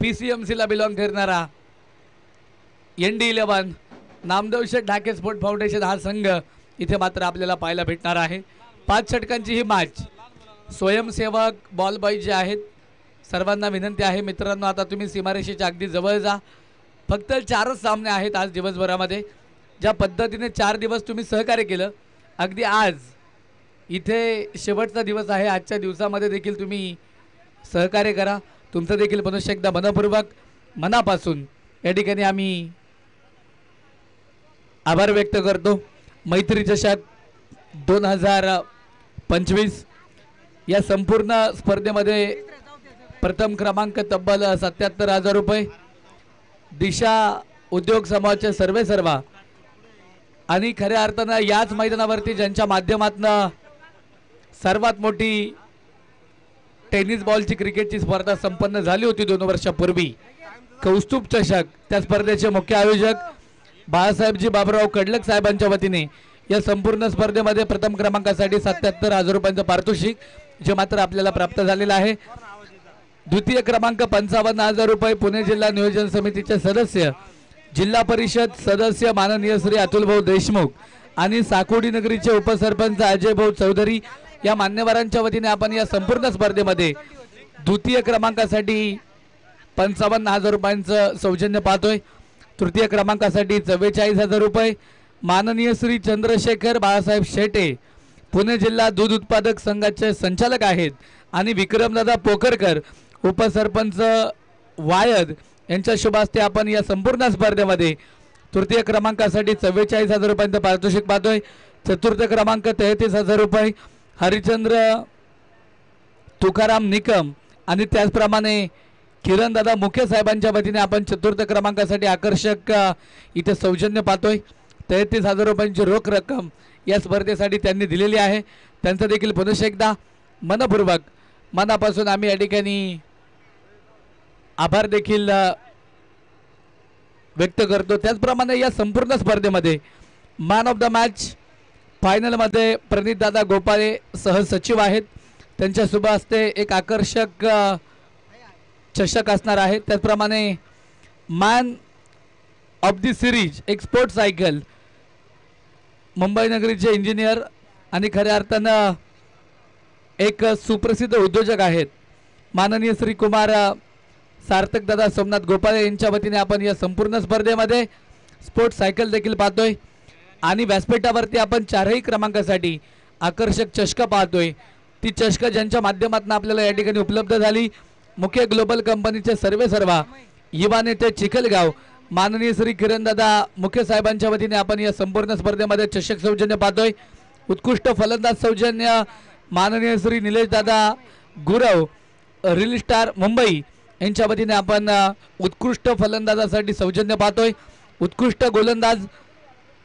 PCMC ला belong करणारा ND11 Namdev शेठ ढाके स्पोर्ट फाउंडेशन हा संघ इथे मात्र आपल्याला पाहायला भेटणार आहे। 5 षटकांची ही मॅच। स्वयंसेवक बॉल बॉय जे आहेत सर्वांना विनंती आहे मित्रांनो, आता तुम्ही सीमारेषेच्या अगदी जवळ जा। फक्त 4च सामने आहेत आज दिवसभरामध्ये। ज्या पद्धतीने 4 दिवस तुम्ही सहकार्य केलं, अगदी आज इथे शेवटचा दिवस आहे। आजच्या दिवसामध्ये देखील तुम्ही सहकार्य करा। तुमचं देखील पुनश्च एकदा मनपूर्वक मनापासून या ठिकाणी आम्ही आभार व्यक्त करतो। मैत्री चषक 2025 या संपूर्ण स्पर्धेमध्ये प्रथम क्रमांक तब्बल 77,000 रुपये। दिशा उद्योग समूहाचे सर्व आणि खऱ्या अर्थानं याच मैदानावरती ज्यांच्या माध्यमातून सर्वात मोठी टेनिस बॉलची क्रिकेटची स्पर्धा संपन्न झाली होती 2 वर्षापूर्वी, कौस्तुभ चषक, त्या स्पर्धेचे मुख्य आयोजक बाळासाहेबजी बाबूराव कडलक साहेबांच्या वतीने या संपूर्ण स्पर्धेमध्ये प्रथम क्रमांकासाठी 77,000 रुपयांचं पारितोषिक जे मात्र आपल्याला प्राप्त झालेलं आहे। द्वितीय क्रमांक 55,000 रुपये पुणे जिल्हा नियोजन समितीचे सदस्य, जिल्हा परिषद सदस्य माननीय श्री अतुलभाऊ देशमुख आणि साकोडी नगरीचे उपसरपंच अजयभाऊ चौधरी या मान्यवरांच्या वतीने आपण या संपूर्ण स्पर्धेमध्ये द्वितीय क्रमांकासाठी 55,000 रुपयांचं सौजन्य पाहतोय। तृतीय क्रमांकासाठी 44,000 रुपये माननीय श्री चंद्रशेखर बाळासाहेब शेटे पुणे जिल्हा दूध उत्पादक संघाचे संचालक आहेत आणि विक्रमदादा पोखरकर उपसरपंच वायद यांच्या शुभ हस्ते आपण या संपूर्ण स्पर्धेमध्ये तृतीय क्रमांकासाठी 44,000 रुपयांचं पारितोषिक पाहतोय। चतुर्थ क्रमांक 33,000 रुपये हरिचंद्र तुकाराम निकम आणि त्याचप्रमाणे किरणदादा मुखे साहेबांच्या वतीने आपण चतुर्थ क्रमांकासाठी आकर्षक इथे सौजन्य पाहतोय। 33,000 रुपयांची रोख रक्कम या स्पर्धेसाठी त्यांनी दिलेली आहे। त्यांचं देखील पुनश्च एकदा मनपूर्वक मनापासून आम्ही या ठिकाणी आभार देखील व्यक्त करतो। त्याचप्रमाणे या संपूर्ण स्पर्धेमध्ये मॅन ऑफ द मॅच फायनलमध्ये प्रणितदादा गोपाळे सहसचिव आहेत, त्यांच्या शुभ हस्ते एक आकर्षक चषक असणार आहे। त्याचप्रमाणे मॅन ऑफ द सिरीज एक स्पोर्ट सायकल मुंबई नगरीचे इंजिनियर आणि खऱ्या अर्थानं एक सुप्रसिद्ध उद्योजक आहेत माननीय श्री कुमार सार्थक दादा सोमनाथ गोपाळे यांच्या वतीने आपण या संपूर्ण स्पर्धेमध्ये स्पोर्ट सायकल देखील पाहतोय आणि व्यासपीठावरती आपण 4ही क्रमांकासाठी आकर्षक चषक पाहतोय। ती चषक ज्यांच्या माध्यमातून आपल्याला या ठिकाणी उपलब्ध झाली, मुख्य ग्लोबल कंपनीचे सर्व युवा नेते चिखलगाव माननीय श्री किरणदादा मुखे साहेबांच्या वतीने आपण या संपूर्ण स्पर्धेमध्ये चषक सौजन्य पाहतोय। उत्कृष्ट फलंदाज सौजन्य माननीय श्री निलेश दादा गुरव रील स्टार मुंबई यांच्या वतीने आपण उत्कृष्ट फलंदाजासाठी सौजन्य पाहतोय। उत्कृष्ट गोलंदाज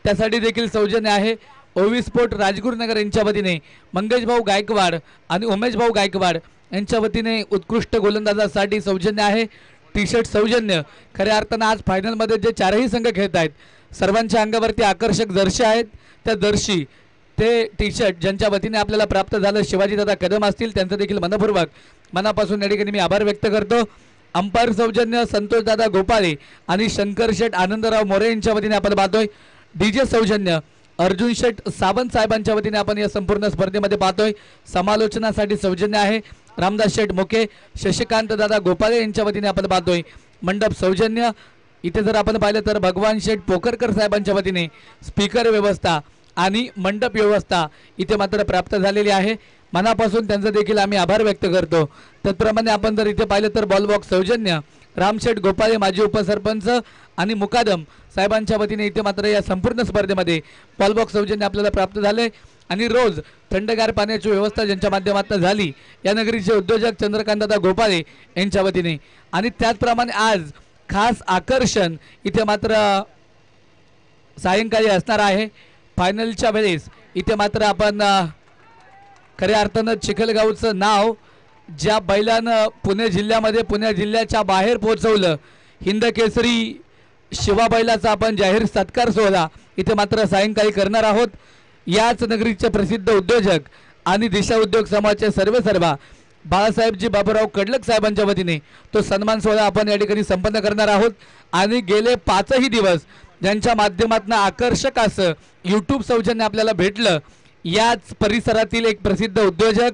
त्यासाठी देखील सौजन्य आहे। ओवी स्पोर्ट राजगुरुनगर यांच्या वतीने मंगेश भाऊ गायकवाड आणि उमेश भाऊ गायकवाड यांच्या वतीने उत्कृष्ट गोलंदाजासाठी सौजन्य आहे। टी शर्ट सौजन्य खऱ्या अर्थानं आज फायनलमध्ये जे 4ही संघ खेळत आहेत सर्वांच्या अंगावरती आकर्षक जर्सी आहेत, त्या जर्सी ते टी शर्ट ज्यांच्या वतीने आपल्याला प्राप्त झालं शिवाजीदादा कदम असतील त्यांचं देखील मनपूर्वक मनापासून या ठिकाणी मी आभार व्यक्त करतो। अंपायर सौजन्य संतोषदादा गोपाळे आणि शंकर शेठ आनंदराव मोरे यांच्या वतीने आपण पाहतोय। डीजे सौजन्य अर्जुन शेठ सावंत साहेबांच्या वतीने आपण या संपूर्ण स्पर्धेमध्ये पाहतोय। समालोचनासाठी सौजन्य आहे रामदास शेठ मुखे शशिकांत दादा गोपाळे यांच्या वतीने आपण पाहतोय। मंडप सौजन्य इथे जर आपण पाहिलं तर भगवान शेठ पोखरकर साहेबांच्या वतीने स्पीकर व्यवस्था आणि मंडप व्यवस्था इथे मात्र प्राप्त झालेली आहे। मनापासून त्यांचं देखील आम्ही आभार व्यक्त करतो। त्याचप्रमाणे आपण जर इथे पाहिलं तर बॉल बॉक्स सौजन्य रामशेठ गोपाळे माजी उपसरपंच आणि मुकादम साहेबांच्या वतीने इथे मात्र या संपूर्ण स्पर्धेमध्ये बॉल बॉक्स सौजन्य आपल्याला प्राप्त झाले आणि रोज थंडगार पाण्याची व्यवस्था ज्यांच्या माध्यमातून झाली या नगरीचे उद्योजक चंद्रकांतदादा गोपाळे यांच्या वतीने। आणि त्याचप्रमाणे आज खास आकर्षण इथे मात्र सायंकाळी असणार आहे। फायनलच्या वेळेस इथे मात्र आपण खऱ्या अर्थानं चिखलगावचं नाव ज्या बैलानं पुणे जिल्ह्यामध्ये पुणे जिल्ह्याच्या बाहेर पोहोचवलं, हिंद केसरी शिवा बैलाचा आपण जाहीर सत्कार सोहळा इथे मात्र सायंकाळी करणार आहोत। याच नगरीचे प्रसिद्ध उद्योजक आणि दिशा उद्योग समाजाचे सर्व बाळासाहेबजी बाबूराव कडलक साहेबांच्या वतीने तो सन्मान सोहळा आपण या ठिकाणी संपन्न करणार आहोत। आणि गेले 5ही दिवस ज्यांच्या माध्यमातून आकर्षक असं यूट्यूब सौजन्य आपल्याला भेटलं, याच परिसरातील एक प्रसिद्ध उद्योजक,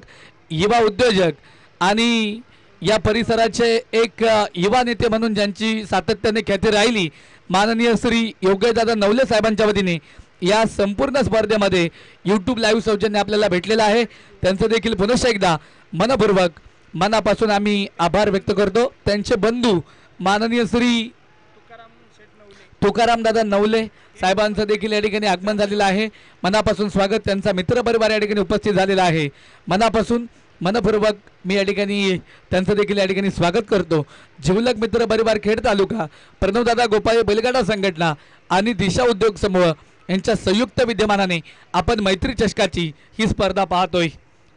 युवा उद्योजक आणि या परिसराचे एक युवा नेते म्हणून ज्यांची सातत्याने ख्याती राहिली, माननीय श्री योगेशदादा नवले साहेबांच्या वतीने या संपूर्ण स्पर्धेमध्ये यूट्यूब लाईव्ह सौजन्य आपल्याला भेटलेलं आहे। त्यांचं देखील पुनश्च एकदा मनपूर्वक मनापासून आम्ही आभार व्यक्त करतो। त्यांचे बंधू माननीय श्री तुकाराम दादा नवले साहेबांचं देखील या ठिकाणी आगमन झालेलं आहे। मनापासून स्वागत। त्यांचा मित्रपरिवार या ठिकाणी उपस्थित झालेला आहे। मनापासून मनपूर्वक मी या ठिकाणी त्यांचं देखील या ठिकाणी स्वागत करतो। जिवलक मित्र परिवार खेड तालुका, प्रणवदादा गोपाळे बैलगाडा संघटना आणि दिशा उद्योग समूह यांच्या संयुक्त विद्यमानाने आपण मैत्री चषकाची ही स्पर्धा पाहतोय।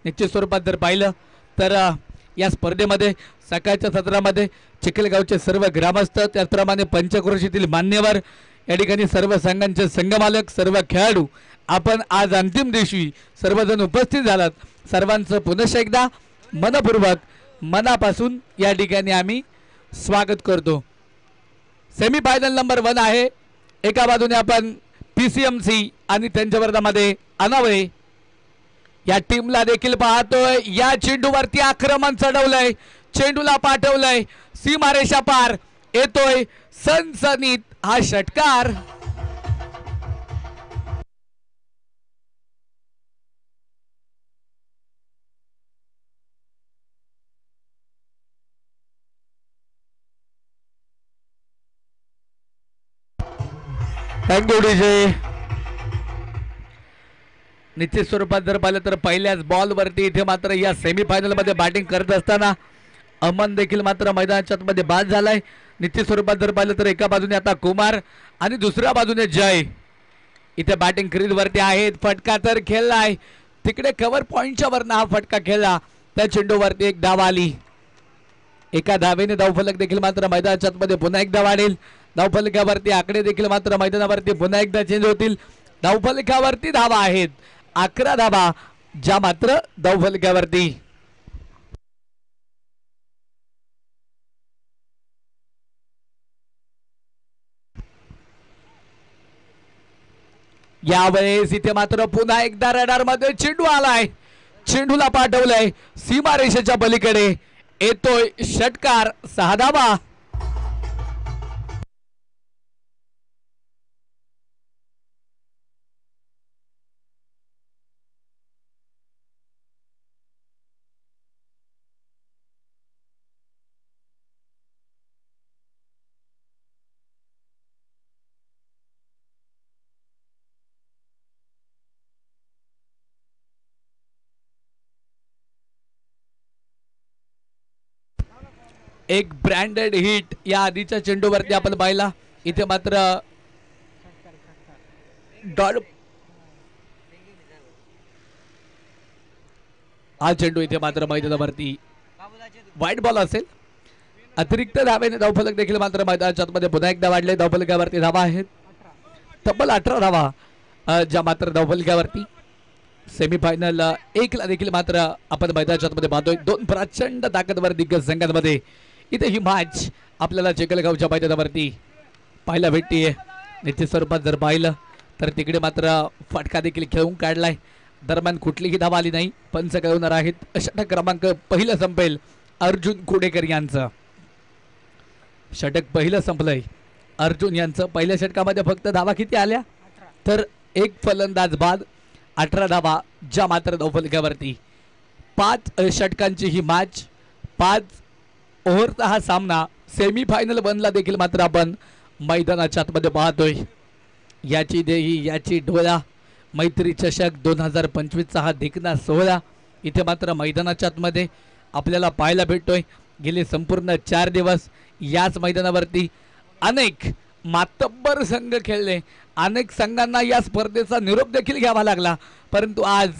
निश्चित स्वरूपात जर पाहिलं तर या स्पर्धेमध्ये सकाळच्या सत्रामध्ये चिखलगावचे सर्व ग्रामस्थ, त्याचप्रमाणे पंचक्रोशीतील मान्यवर, या ठिकाणी सर्व संघांचे संघमालक, सर्व खेळाडू आपण आज अंतिम दिवशी सर्वजण उपस्थित झालात। सर्वांचं पुनश्च एकदा मनपूर्वक मनापासून या ठिकाणी आम्ही स्वागत करतो। सेमीफायनल नंबर 1 आहे। एका बाजूने आपण PCMC आणि त्यांच्या विरोधामध्ये अनावळे या टीमला देखील पाहतोय। या चेंडूवरती आक्रमण चढवलंय, चेंडूला पाठवलंय, सीमारेषा पार येतोय सनसनीत हा षटकार। Thank you DJ. निश्चित स्वरूपात जर पाहिलं तर पहिल्याच बॉल वरती इथे मात्र या सेमीफायनल मध्ये बॅटिंग करत असताना अमन देखील मात्र मैदानाच्या मध्ये बाद झालाय। निश्चित स्वरूपात जर पाहिलं तर एका बाजूने आता कुमार आणि दुसऱ्या बाजूने जय इथे बॅटिंग क्रीज वरती आहेत। फटका तर खेळलाय, तिकडे कव्हर पॉइंटच्या वरनं हा फटका खेळला, त्या चेंडूवरती एक धाव आली। एका धावेने धावफलक देखील मात्र मैदानाच्या मध्ये पुन्हा एकदा वाढेल। धावफलकावरती आकडे देखील मात्र मैदानावरती पुन्हा एकदा चेंज होतील। धावफलकावरती धावा आहेत 11 धावा, ज्या मात्र धावफलकावरती यावेळेस इथे मात्र पुन्हा एकदा रडार मध्ये चेंडू आलाय, चेंडूला पाठवलंय सीमारेषेच्या पलीकडे, येतोय षटकार 6 धावा। एक ब्रँडेड हिट या आधीच्या चेंडूवरती आपण पाहिला, इथे मात्र हा चेंडू इथे मात्र मैदानावरती वाईट बॉल असेल। अतिरिक्त धावेने धावफलक देखील मात्र मैदानाच्या मध्ये पुन्हा एकदा वाढले। धावफलकावरती धावा आहेत तब्बल 18 धावा, ज्या मात्र धावफलकावरती सेमीफायनल 1 ला देखील मात्र आपण मैदानाच्या मध्ये पाहतोय। 2 प्रचंड ताकदवर दिग्गज संघांमध्ये इथे ही मॅच आपल्याला चिखलगावच्या मैदानावरती पाहायला भेटतीये। निश्चित स्वरूपात जर पाहिलं तर तिकडे मात्र फटका देखील खेळून काढलाय, दरम्यान कुठलीही धाव आली नाही। पंच कळवणार आहेत षटक क्रमांक पहिलं संपेल अर्जुन कुडेकर यांचं। षटक पहिलं संपलंय अर्जुन यांचं। पहिल्या षटकामध्ये फक्त धावा किती आल्या तर एक फलंदाज बाद, 18 धावा, ज्या मात्र धावफलकावरती। 5 षटकांची ही मॅच, 5 ओव्हरचा हा सामना सेमीफायनल 1 ला देखील मात्र आपण मैदानाच्या आतमध्ये पाहतोय। याची देही याची डोळा मैत्री चषक 2025 चा हा देखना सोहळा इथे मात्र मैदानाच्या आतमध्ये आपल्याला पाहायला भेटतोय। गेले संपूर्ण 4 दिवस याच मैदानावरती अनेक मातब्बर संघ खेळले, अनेक संघांना या स्पर्धेचा निरोप देखील घ्यावा लागला, परंतु आज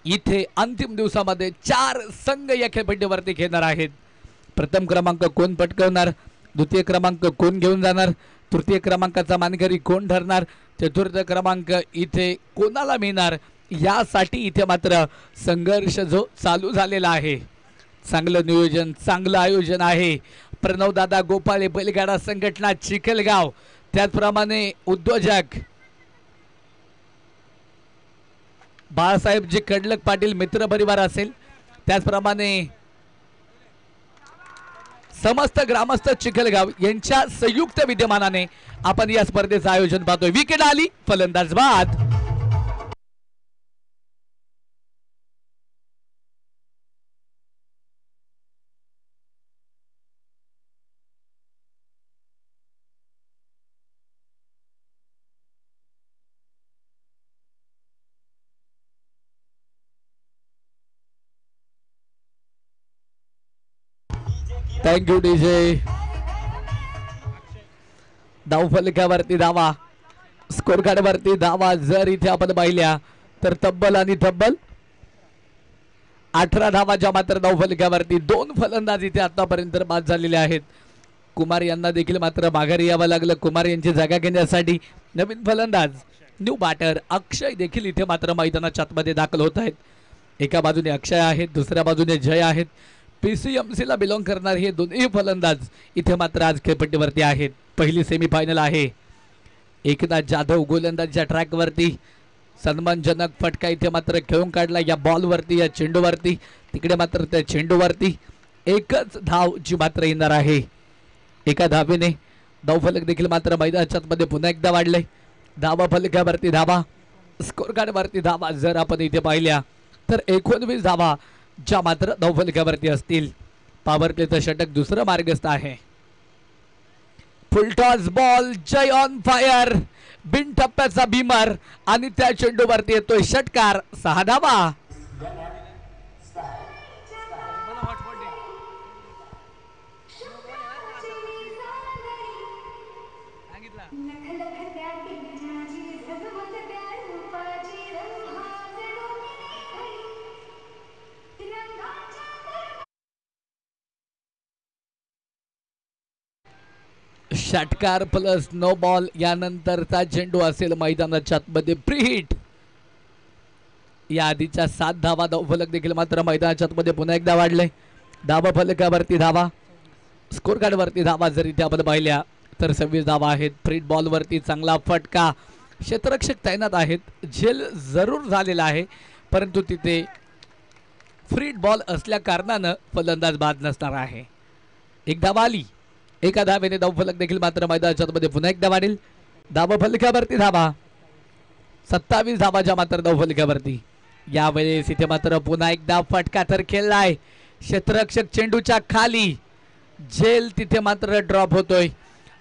इथे अंतिम दिवसामध्ये 4 संघ या खेळपट्टीवरती खेळणार आहेत। प्रथम क्रमांक कोण पटकावणार, द्वितीय क्रमांक कोण घेऊन जाणार, तृतीय क्रमांकाचा मानकरी कोण ठरणार, चतुर्थ क्रमांक इथे कोणाला मिळणार, यासाठी इथे मात्र संघर्ष जो चालू झालेला आहे। चांगलं नियोजन, चांगलं आयोजन आहे. प्रणव दादा गोपाळे बैलगाडा संघटना चिखलगाव, त्याचप्रमाणे उद्योजक बाळासाहेबजी कडलक पाटील मित्र परिवार असेल, त्याचप्रमाणे समस्त ग्रामस्थ चिखलगाव यांच्या संयुक्त विद्यमानाने आपण या स्पर्धेचं आयोजन पाहतोय. विकेट आली, फलंदाज बाद. Thank you DJ. धावफलकावरती धावा, स्कोर कार्ड वरती धावा जर इथे आपण पाहिल्या तर तब्बल आणि तब्बल 18 धावा ज्या मात्र धावफलकावरती. 2 फलंदाज इथे आतापर्यंत बाद झालेले आहेत. कुमार यांना देखील मात्र माघारी यावं लागलं कुमार यांची जागा घेण्यासाठी. नवीन फलंदाज न्यू बॅटर अक्षय देखील इथे मात्र मैदानाच्या आतमध्ये दाखल होत आहेत. एका बाजूने अक्षय आहेत, दुसऱ्या बाजूने जय आहेत. PCMC ला बिलॉंग करणारे हे दोन्ही फलंदाज इथे मात्र आज खेळपट्टीवरती आहेत. पहिली सेमीफायनल आहे. एकनाथ जाधव गोलंदाजीच्या ट्रॅकवरती सन्मानजनक फटका इथे मात्र खेळून काढला या बॉलवरती, या चेंडूवरती. तिकडे मात्र त्या चेंडूवरती एकच धाव जी मात्र येणार आहे. एका धावेने धावफलक देखील मात्र मैदानाच्या मध्ये पुन्हा एकदा वाढले. धावा फलकावरती धावा, स्कोर कार्डवरती धावा जर आपण इथे पाहिल्या तर 19 धावा ज्या मात्र धावफलकावरती असतील. पॉवर प्लेचं षटक दुसरं मार्गस्थ आहे. Full toss ball, Jai on fire, बिन टप्प्याचा भीमर आणि त्या चेंडूवरती येतोय षटकार. 6 धावा. षटकार प्लस नो बॉल, यानंतरचा चेंडू असेल मैदानाच्या आतमध्ये प्रीहिट. या आधीच्या 7 धावा धावफलक देखील मात्र मैदानाच्या आतमध्ये पुन्हा एकदा वाढले. धावा फलकावरती धावा, स्कोर कार्डवरती धावा जर इथे आपण पाहिल्या तर 26 धावा आहेत. फ्रीट बॉलवरती चांगला फटका, क्षेत्ररक्षक तैनात आहेत. झेल जरूर झालेला आहे परंतु तिथे फ्रीट बॉल असल्या कारणानं फलंदाज बाद नसणार आहे. एक धावा आली. एका धावेने धावफलक देखील मात्र मैदानाच्या मध्ये पुन्हा एकदा वाढेल. धावा फलकावरती धावा, 27 धावा ज्या मात्र धावफलकावरती. यावेळेस इथे मात्र पुन्हा एकदा फटका तर खेळलाय. क्षेत्ररक्षक चेंडूच्या खाली, झेल तिथे मात्र ड्रॉप होतोय.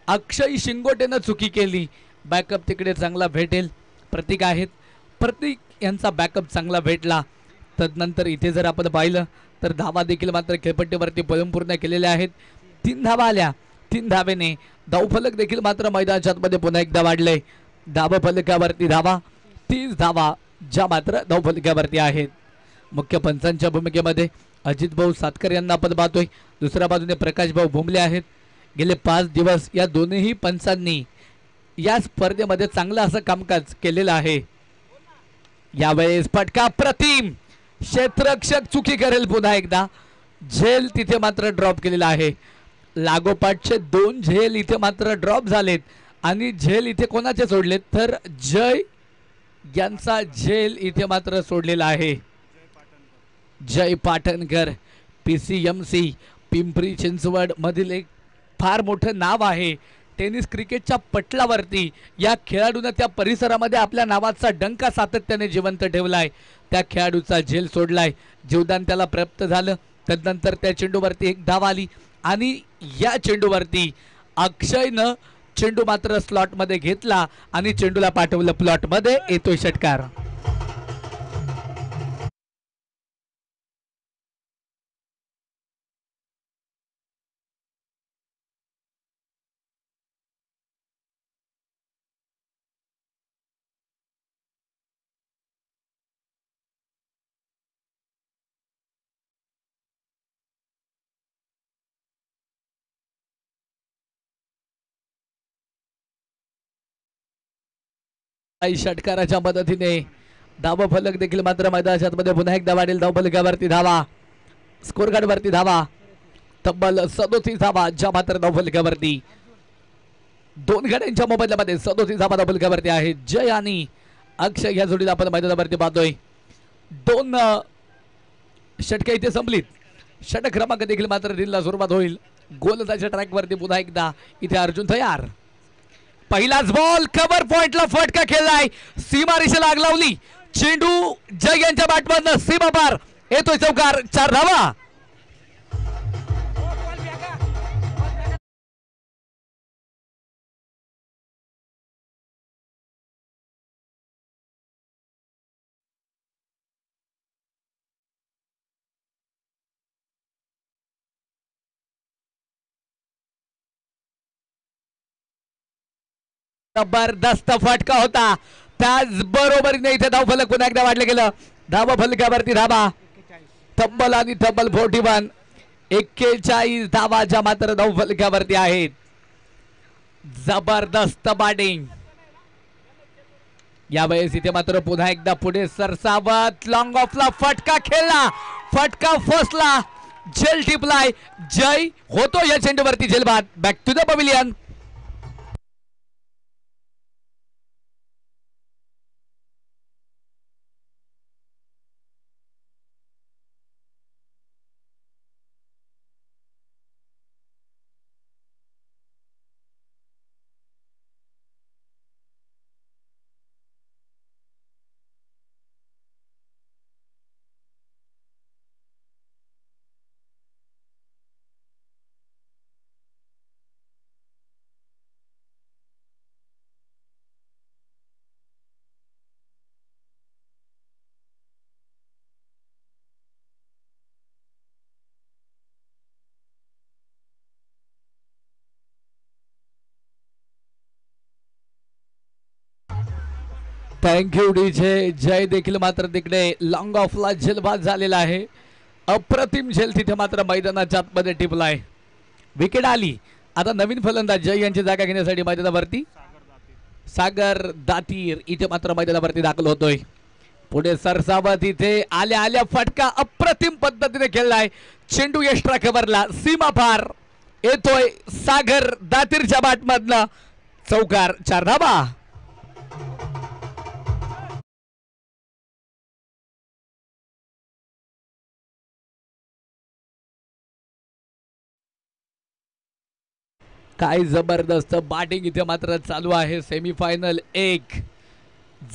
अक्षय शिंगोटेनं चुकी केली. बॅकअप तिकडे चांगला भेटेल. प्रतीक आहेत, प्रतीक यांचा बॅकअप चांगला भेटला. तदनंतर इथे जर आपण पाहिलं तर धावा देखील मात्र खेळपट्टीवरती पूर्ण केलेल्या आहेत. 3 धावा आल्या. 3 धावेने धावफलक देखील मात्र मैदानाच्या मध्ये पुन्हा एकदा वाढले. धावा फलकावरती धावा, 30 धावा ज्या मात्र धावफलकावरती आहेत. मुख्य पंचांच्या भूमिकेमध्ये अजित भाऊ सातकर यांना आपण पाहतोय. दुसऱ्या बाजूने प्रकाश भाऊ भुमले आहेत. गेले 5 दिवस या दोन्ही पंचांनी या स्पर्धेमध्ये चांगलं असं कामकाज केलेलं आहे. यावेळेस फटका प्रतिम, क्षेत्ररक्षक चुकी करेल पुन्हा एकदा. झेल तिथे मात्र ड्रॉप केलेला आहे. लागोपाठचे 2 झेल इथे मात्र ड्रॉप झालेत आणि झेल इथे कोणाचे सोडलेत तर जय यांचा झेल इथे मात्र सोडलेला आहे. जय पाटणकर PCMC पिंपरी चिंचवड मधील एक फार मोठं नाव आहे. टेनिस क्रिकेटच्या पटलावरती या खेळाडूने त्या परिसरामध्ये आपल्या नावाचा डंका सातत्याने जिवंत ठेवलाय. त्या खेळाडूचा झेल सोडलाय, जीवदान त्याला प्राप्त झालं. तदनंतर त्या चेंडूवरती 1 धाव आली आणि या चेंडूवरती अक्षयनं चेंडू मात्र स्लॉट मध्ये घेतला आणि चेंडूला पाठवलं प्लॉट मध्ये. येतोय षटकार. षटकाराच्या मदतीने धाव फलक देखील मात्र मैदानाच्या मध्ये पुन्हा एकदा वाढेल. धाव फलकावरती धावा, स्कोर कार्ड वरती धावा तब्बल 37 धावा ज्या मात्र धावफलकावरती 2 गाड्यांच्या मोबदल्यामध्ये 37 धावा धावफलकावरती आहेत. जय आणि अक्षय या जोडीला आपण मैदानावरती पाहतोय. 2 षटके इथे संपलीत. षटक क्रमांक देखील मात्र दिला सुरुवात होईल. गोलंदाजीच्या ट्रॅक वरती पुन्हा एकदा इथे अर्जुन तयार. पहिलाच बॉल कव्हर पॉइंटला फटका खेळलाय. सीमारेषेला आग लावली. चेंडू जय यांच्या बॅटमधनं सीमा पार येतोय चौकार. 4 धावा. जबरदस्त फटका होता. त्याच बरोबरीने इथे धावफलक पुन्हा एकदा वाढलं गेलं. धावा फलकावरती धावा तब्बल आणि तब्बल 41 41 धावा ज्या मात्र धावफलकावरती आहेत. जबरदस्त बॅटिंग यावेळेस इथे मात्र पुन्हा एकदा पुढे सरसावत लॉंग ऑफला फटका खेळला. फटका फसला. झेल टिपलाय. जय होतो या चेंडूवरती झेलबाद. Back to the pavilion. Thank you DJ. Jay देखील मात्र तिकडे लॉंग ऑफला झेलबाद झालेला आहे. अप्रतिम झेल तिथे मात्र मैदानाच्या आतमध्ये टिपलाय. विकेट आली. आता नवीन फलंदाज जय यांची जागा घेण्यासाठी मैदानावरती सागर दातीर इथे मात्र मैदानावरती दाखल होतोय. पुढे सरसावत इथे आल्या आल्या फटका अप्रतिम पद्धतीने खेळलाय. चेंडू एक्स्ट्रा कव्हरला सीमा पार येतोय सागर दातीरच्या बॅटमधनं चौकार. 4 धावा. काय जबरदस्त बॅटिंग इथे मात्र चालू आहे. सेमीफायनल 1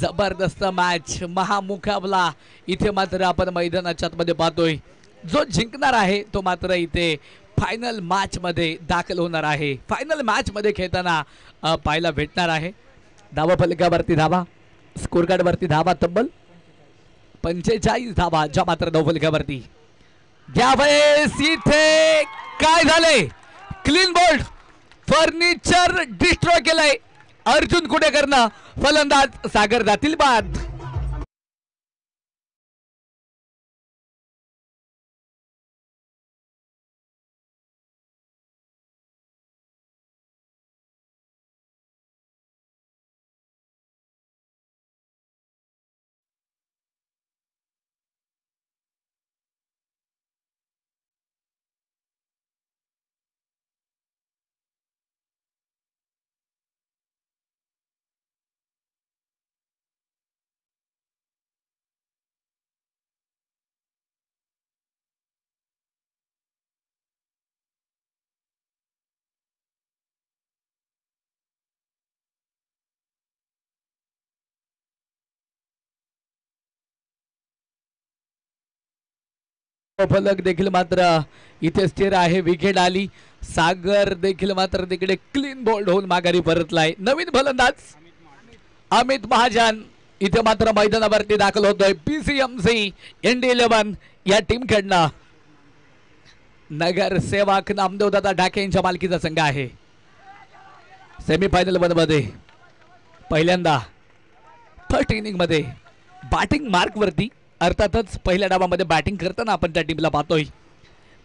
जबरदस्त मॅच महामुकाबला इथे मात्र आपण मैदानाच्या आतमध्ये पाहतोय. जो जिंकणार आहे तो मात्र इथे फायनल मॅच मध्ये दाखल होणार आहे. फायनल मॅच मध्ये खेळताना पाहायला भेटणार आहे. धावा फलकावरती धावा स्कोर कार्ड वरती धावा तब्बल 45 धावा ज्या मात्र धाव फलकावरती. यावेळेस इथे काय झालंय. क्लीन बोल्ड फर्निचर डिस्ट्रॉय केलंय. अर्जुन कुडेकरनं फलंदाज सागर दातील बाद. फलक देखील मात्र इथे स्थिर आहे. विकेट आली. सागर देखील मात्र तिकडे क्लीन बोल्ड होऊन माघारी परतलाय. नवीन फलंदाज अमित महाजन इथे मात्र मैदानावरती दाखल होतोय. पीसीएमसी ND11 या टीम कडनं नगरसेवक नामदेवदादा ढाके यांच्या मालकीचा संघ आहे. सेमीफायनल मध्ये पहिल्यांदा फर्स्ट इनिंग मध्ये बॅटिंग मार्क वरती अर्थातच पहिल्या डावामध्ये बॅटिंग करताना आपण त्या टीमला पाहतोय.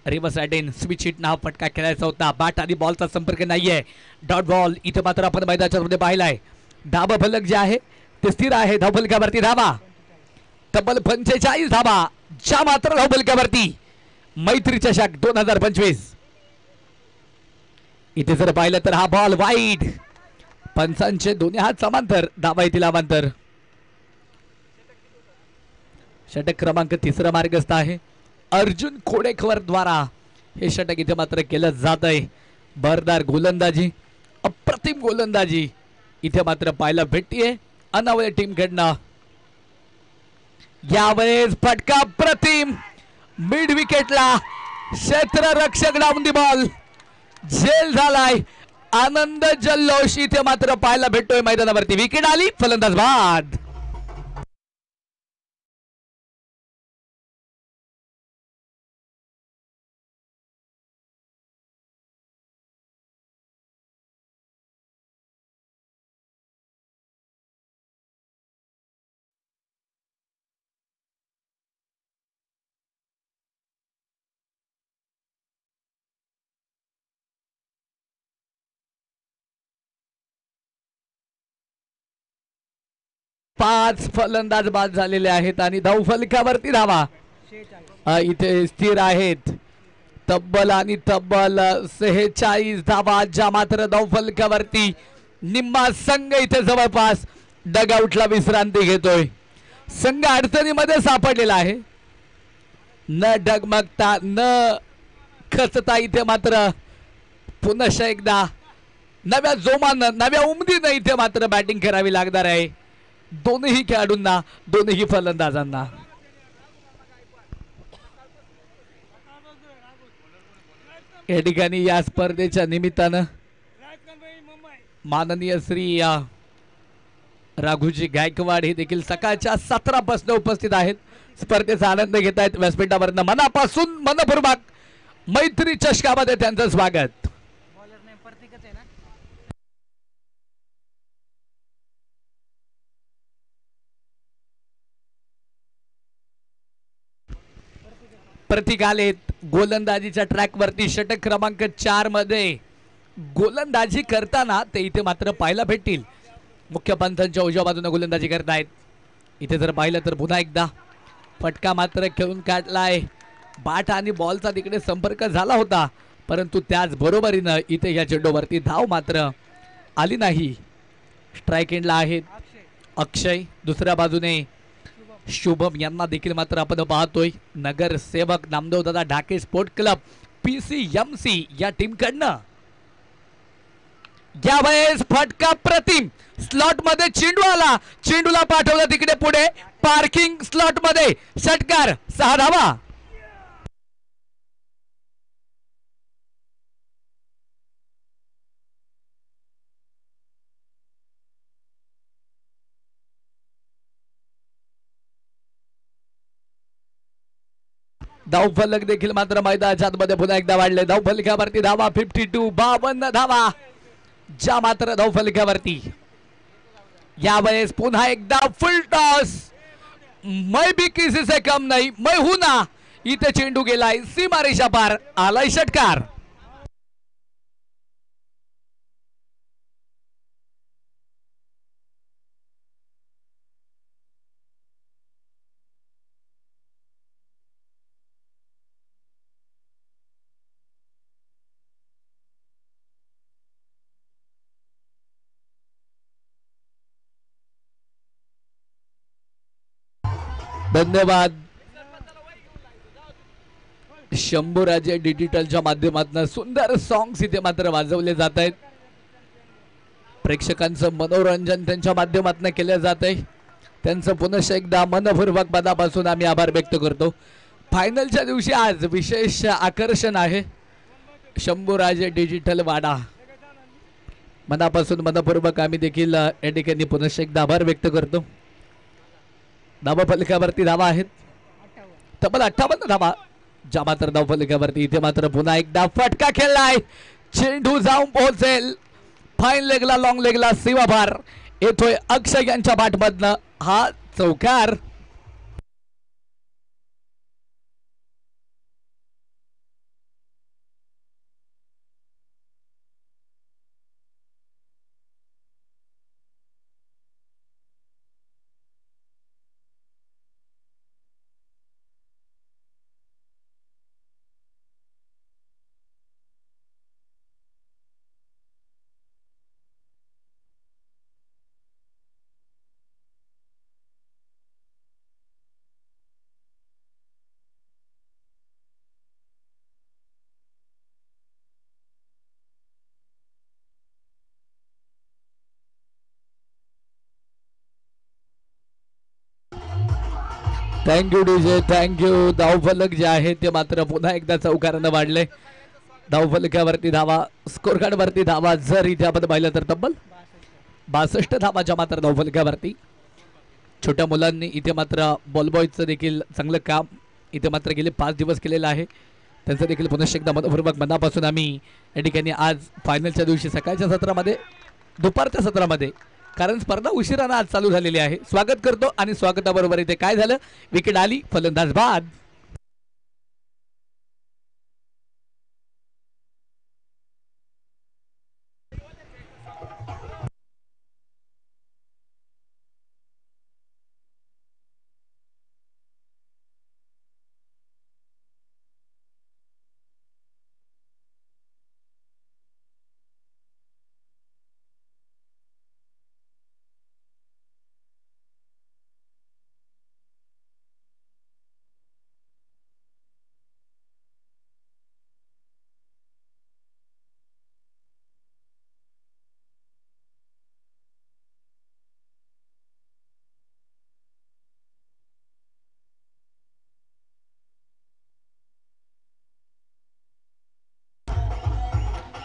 रिवर्स अटेन स्विच हिट ना फटका खेळायचा होता. बॅट आणि बॉलचा संपर्क नाहीये. डॉट बॉल इथे मात्र आपण मैदानाच्या मध्ये पाहिलाय. धाबा फलक जे आहे ते स्थिर आहे. धावफलकावरती धावा तब्बल 45 धावा ज्या मात्र धावफलकावरती मैत्री चषक 2025. इथे जर पाहिलं तर हा बॉल वाईड, पंचांचे दोन्ही हात समांतर, धावा येथील अवांतर. षटक क्रमांक 3 मार्गस्थ आहे अर्जुन खोडेकर द्वारा. हे षटक इथे मात्र केलं जात आहे. बरदार गोलंदाजी, अप्रतिम गोलंदाजी इथे मात्र पाहायला भेटतीये अनावळे टीम कडनं. यावेळेस फटका प्रतिम, मिड विकेटला क्षेत्ररक्षक डाऊन दी बॉल, झेल झालाय. आनंद जल्लोष इथे मात्र पाहायला भेटतोय मैदानावरती. विकेट आली, फलंदाज बाद. पाच फलंदाज बाद झालेले आहेत आणि धावफलकावरती धावा इथे स्थिर आहेत. तब्बल आणि तब्बल 46 धावा, ज्या मात्र धावफलकावरती निम्मा संघ इथे जवळपास डगआउटला विश्रांती घेतोय. संघ अडचणीमध्ये सापडलेला आहे. न डगमगता न खचता इथे मात्र पुन्हा एकदा नव्या जोमानं नव्या उमदीनं इथे मात्र बॅटिंग करावी लागणार आहे दोन्ही खेळाडूंना, दोन्ही फलंदाजांना. या ठिकाणी या स्पर्धेच्या निमित्तानं माननीय श्री राघुजी गायकवाड हे देखील सकाळच्या 17 पासून उपस्थित आहेत. स्पर्धेचा आनंद घेत आहेत. व्यासपीठावरनं मनापासून मनपूर्वक मैत्री चषकामध्ये त्यांचं स्वागत. प्रतीक आलेत गोलंदाजीच्या ट्रॅक वरती. षटक क्रमांक 4 मध्ये गोलंदाजी करताना ते इथे मात्र पाहायला भेटतील. मुख्य पंथांच्या उजव्या बाजूने गोलंदाजी करतायत. इथे जर पाहिलं तर पुन्हा एकदा फटका मात्र खेळून काढलाय. बॅट आणि बॉलचा तिकडे संपर्क झाला होता, परंतु त्याच बरोबरीनं इथे या चेंडूवरती धाव मात्र आली नाही. स्ट्राइक एंडला आहेत अक्षय, दुसऱ्या बाजूने शुभम यांना देखील मात्र आपण पाहतोय. नगरसेवक नामदेव दादा ढाके स्पोर्ट क्लब PCMC या टीम कडनं. यावेळेस फटका प्रतिम, स्लॉट मध्ये चेंडू आला, चेंडूला पाठवलं तिकडे पुढे पार्किंग स्लॉट मध्ये. षटकार, 6 धावा. धावफलक देखील मात्र मैदानाच्या आतमध्ये पुन्हा एकदा वाढले. धावफलकावरती धावा 52, 52 धावा, ज्या मात्र धावफलकावरती. यावेळेस पुन्हा एकदा फुल टॉस. मैं भी किसी से कम नहीं, मैं हूं ना. इथे चेंडू गेलाय सीमारेषा पार, आलाय षटकार. धन्यवाद. शंभूराजे डिजिटलच्या माध्यमातून सुंदर सॉंग्स इथे मात्र वाजवले जात आहेत. प्रेक्षकांचं मनोरंजन त्यांच्या माध्यमातून केलं जात आहे. त्यांचं पुन्हा एकदा मनपूर्वक मनापासून आम्ही आभार व्यक्त करतो. फायनलच्या दिवशी आज विशेष आकर्षण आहे शंभूराजे डिजिटल वाडा. मनापासून मनपूर्वक आम्ही देखील या ठिकाणी पुन्हा एकदा आभार व्यक्त करतो. धावफलकावरती धावा आहेत तब्बल 58 धावा, ज्या मात्र धावफलकावरती इथे मात्र पुन्हा एकदा फटका खेळलाय. चेंडू जाऊन पोहोचेल फाईन लेगला, लॉंग लेगला, सीमापार. येतोय अक्षय यांच्या बॅटमधनं हा चौकार. Thank you DJ, thank you. धावफलक जे आहे ते मात्र पुन्हा एकदा चौकारानं वाढले. धावफलकावरती धावा, स्कोर कार्ड वरती धावा जर इथे आपण पाहिलं तर तब्बल 62 धावाच्या मात्र धावफलकावरती. छोट्या मुलांनी इथे मात्र बॉलबॉयचं देखील चांगलं काम इथे मात्र गेले 5 दिवस केलेलं आहे. त्यांचं देखील पुनश्च एकदा मनपूर्वक मनापासून आम्ही या ठिकाणी आज फायनलच्या दिवशी सकाळच्या सत्रामध्ये दुपारच्या सत्रामध्ये, कारण स्पर्धा उशिरानं आज चालू झालेली आहे, स्वागत करतो. आणि स्वागताबरोबर इथे काय झालं, विकेट आली, फलंदाज बाद.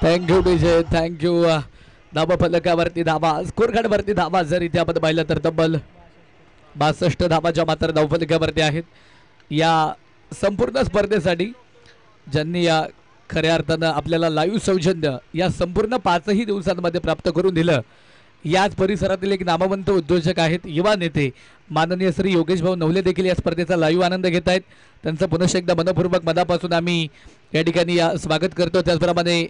Thank you DJ, thank you. धाबा फलकावरती धावा, स्कोर कार्ड वरती धावा जर इथे आपण पाहिलं तर तब्बल 62 धावाच्या मात्र धावफलकावरती आहेत. या संपूर्ण स्पर्धेसाठी ज्यांनी या खऱ्या अर्थानं आपल्याला लाईव्ह सौजन्य या संपूर्ण 5ही दिवसांमध्ये प्राप्त करून दिलं, याच परिसरातील एक नामवंत उद्योजक आहेत, युवा नेते माननीय श्री योगेश भाऊ नवले देखील या स्पर्धेचा लाईव्ह आनंद घेत आहेत. त्यांचं पुनश्च एकदा मनपूर्वक मनापासून आम्ही या ठिकाणी स्वागत करतो. त्याचप्रमाणे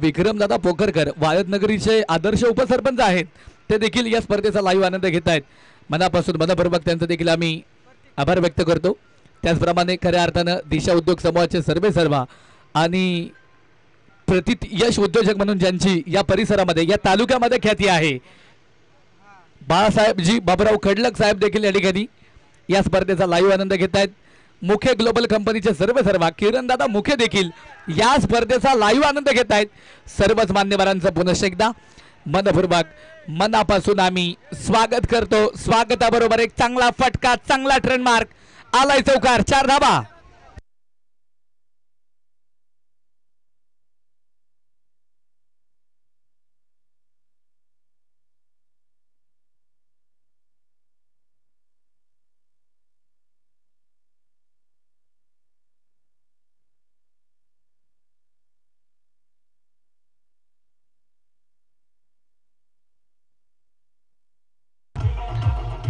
विक्रमदादा पोखरकर वाळदनगरीचे आदर्श उपसरपंच आहेत, ते देखील या स्पर्धेचा लाईव्ह आनंद घेत आहेत. मनापासून मनपूर्वक त्यांचं देखील आम्ही आभार व्यक्त करतो. त्याचप्रमाणे खऱ्या अर्थानं दिशा उद्योग समूहाचे सर्वेसर्वा आणि प्रतीत यश उद्योजक म्हणून ज्यांची या परिसरामध्ये या तालुक्यामध्ये ख्याती आहे, बाळासाहेबजी बाबुराव खडलक साहेब देखील या ठिकाणी या स्पर्धेचा लाईव्ह आनंद घेत आहेत. मुखे ग्लोबल कंपनीचे सर्वेसर्वा किरणदादा मुखे देखील या स्पर्धेचा लाईव्ह आनंद घेत आहेत. सर्वच मान्यवरांचं पुनश्च एकदा मनपूर्वक मनापासून आम्ही स्वागत करतो. स्वागताबरोबर एक चांगला फटका, चांगला ट्रेडमार्क आलाय चौकार, 4 धावा.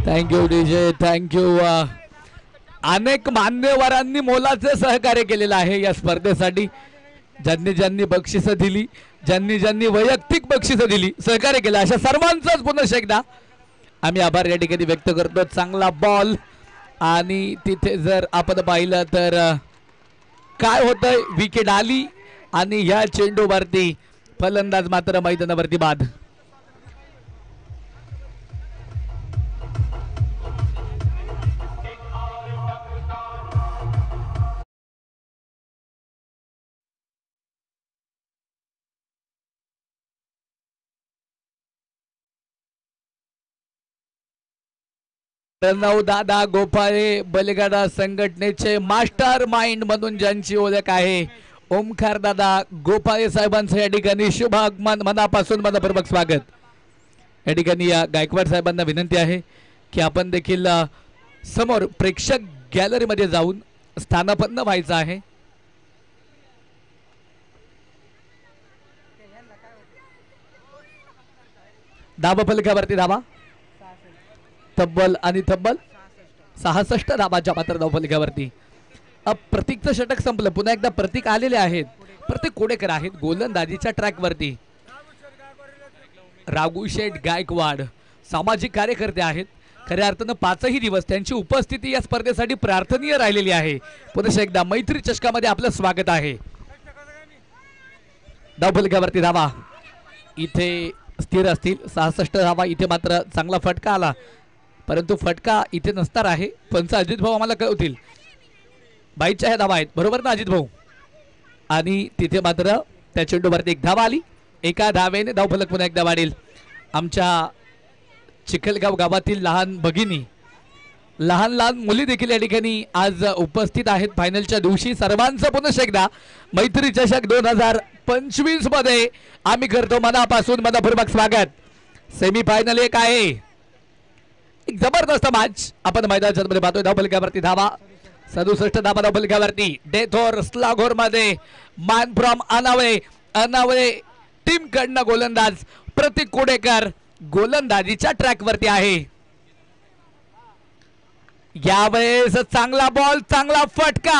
Thank you DJ, thank you. अनेक मान्यवरांनी मोलाचे सहकार्य केलेलं आहे या स्पर्धेसाठी. ज्यांनी ज्यांनी बक्षिसं दिली, ज्यांनी ज्यांनी वैयक्तिक बक्षिसं दिली, सहकार्य केलं, अशा सर्वांचाच पुनश्च एकदा आम्ही आभार या ठिकाणी व्यक्त करतो. चांगला बॉल आणि तिथे जर आपण पाहिलं तर काय होतंय, विकेट आली आणि ह्या चेंडूवरती फलंदाज मात्र मैदानावरती बाद. दादा गोपाळे बलगाडा संघटनेचे मास्टर माइंड म्हणून ज्यांची ओळख आहे, ओमकार दादा गोपाळे साहेबांचं या ठिकाणी शुभ आगमन, मनापासून मनपूर्वक स्वागत. या ठिकाणी या गायकवाड साहेबांना विनंती आहे की आपण देखील समोर प्रेक्षक गॅलरीमध्ये जाऊन स्थानापन्न व्हायचं आहे. धाबा फलकावरती धावा तब्बल आणि तब्बल 66 धाबाच्या मात्र धावफलकावरती. प्रतीकचं षटक संपलं, पुन्हा एकदा प्रतीक आलेले आहेत. प्रतीक कोडेकर आहेत गोलंदाजीच्या ट्रॅकवरती. राघुशेठ गायकवाड सामाजिक कार्यकर्ते आहेत. खऱ्या अर्थानं 5ही दिवस त्यांची उपस्थिती या स्पर्धेसाठी प्रार्थनीय राहिलेली आहे. पुन्हा एकदा मैत्री चषकामध्ये आपलं स्वागत आहे. धावफलकावरती धावा इथे स्थिर असतील, 66 धावा. इथे मात्र चांगला फटका आला, परंतु फटका इथे नसणार आहे. पंच अजित भाऊ आम्हाला कळवतील. बाईच्या ह्या धावा आहेत, बरोबर ना अजित भाऊ? आणि तिथे मात्र त्या चेंडूवरती एक धावा आली. एका धावेने धावफलक पुन्हा एकदा वाढेल. आमच्या चिखलगाव गावातील लहान भगिनी लहान लहान मुली देखील या ठिकाणी आज उपस्थित आहेत फायनलच्या दिवशी. सर्वांचं पुन्हा एकदा मैत्री चषक 2025 मध्ये आम्ही करतो मनापासून मनपूर्वक स्वागत. सेमी फायनल एक आहे, एक जबरदस्त मॅच आपण मैदानाच्या मध्ये पाहतोय. धावफलकावरती धावा 67 धावा धावफलकावरती. डेथोर स्लाघोर मध्ये मॅन फ्रॉम अनावळे, अनावळे टीम कडनं गोलंदाज प्रतीक कुडेकर गोलंदाजीच्या ट्रॅक वरती आहे. यावेळेस चांगला बॉल, चांगला फटका,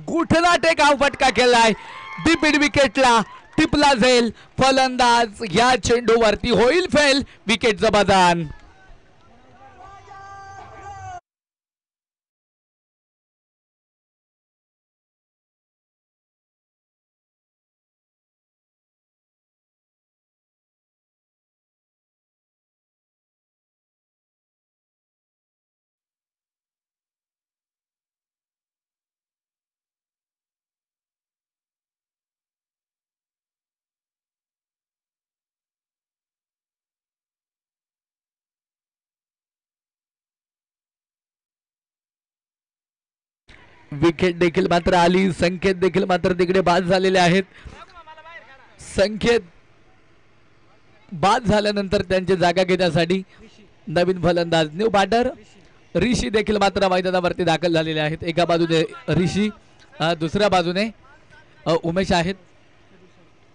गुठला टेकाव फटका केलाय. डीप मिड विकेटला टिपला जाईल. फलंदाज या चेंडूवरती होईल फेल. विकेटचं बदान. विकेट देखील मात्र आली. संकेत देखील मात्र तिकडे बाद झालेले आहेत. संकेत बाद झाल्यानंतर त्यांची जागा घेण्यासाठी नवीन फलंदाज न्यू बॅटर ऋषी देखील मात्र मैदानावरती दाखल झालेले आहेत. एका बाजूने ऋषी, दुसऱ्या बाजूने उमेश आहेत.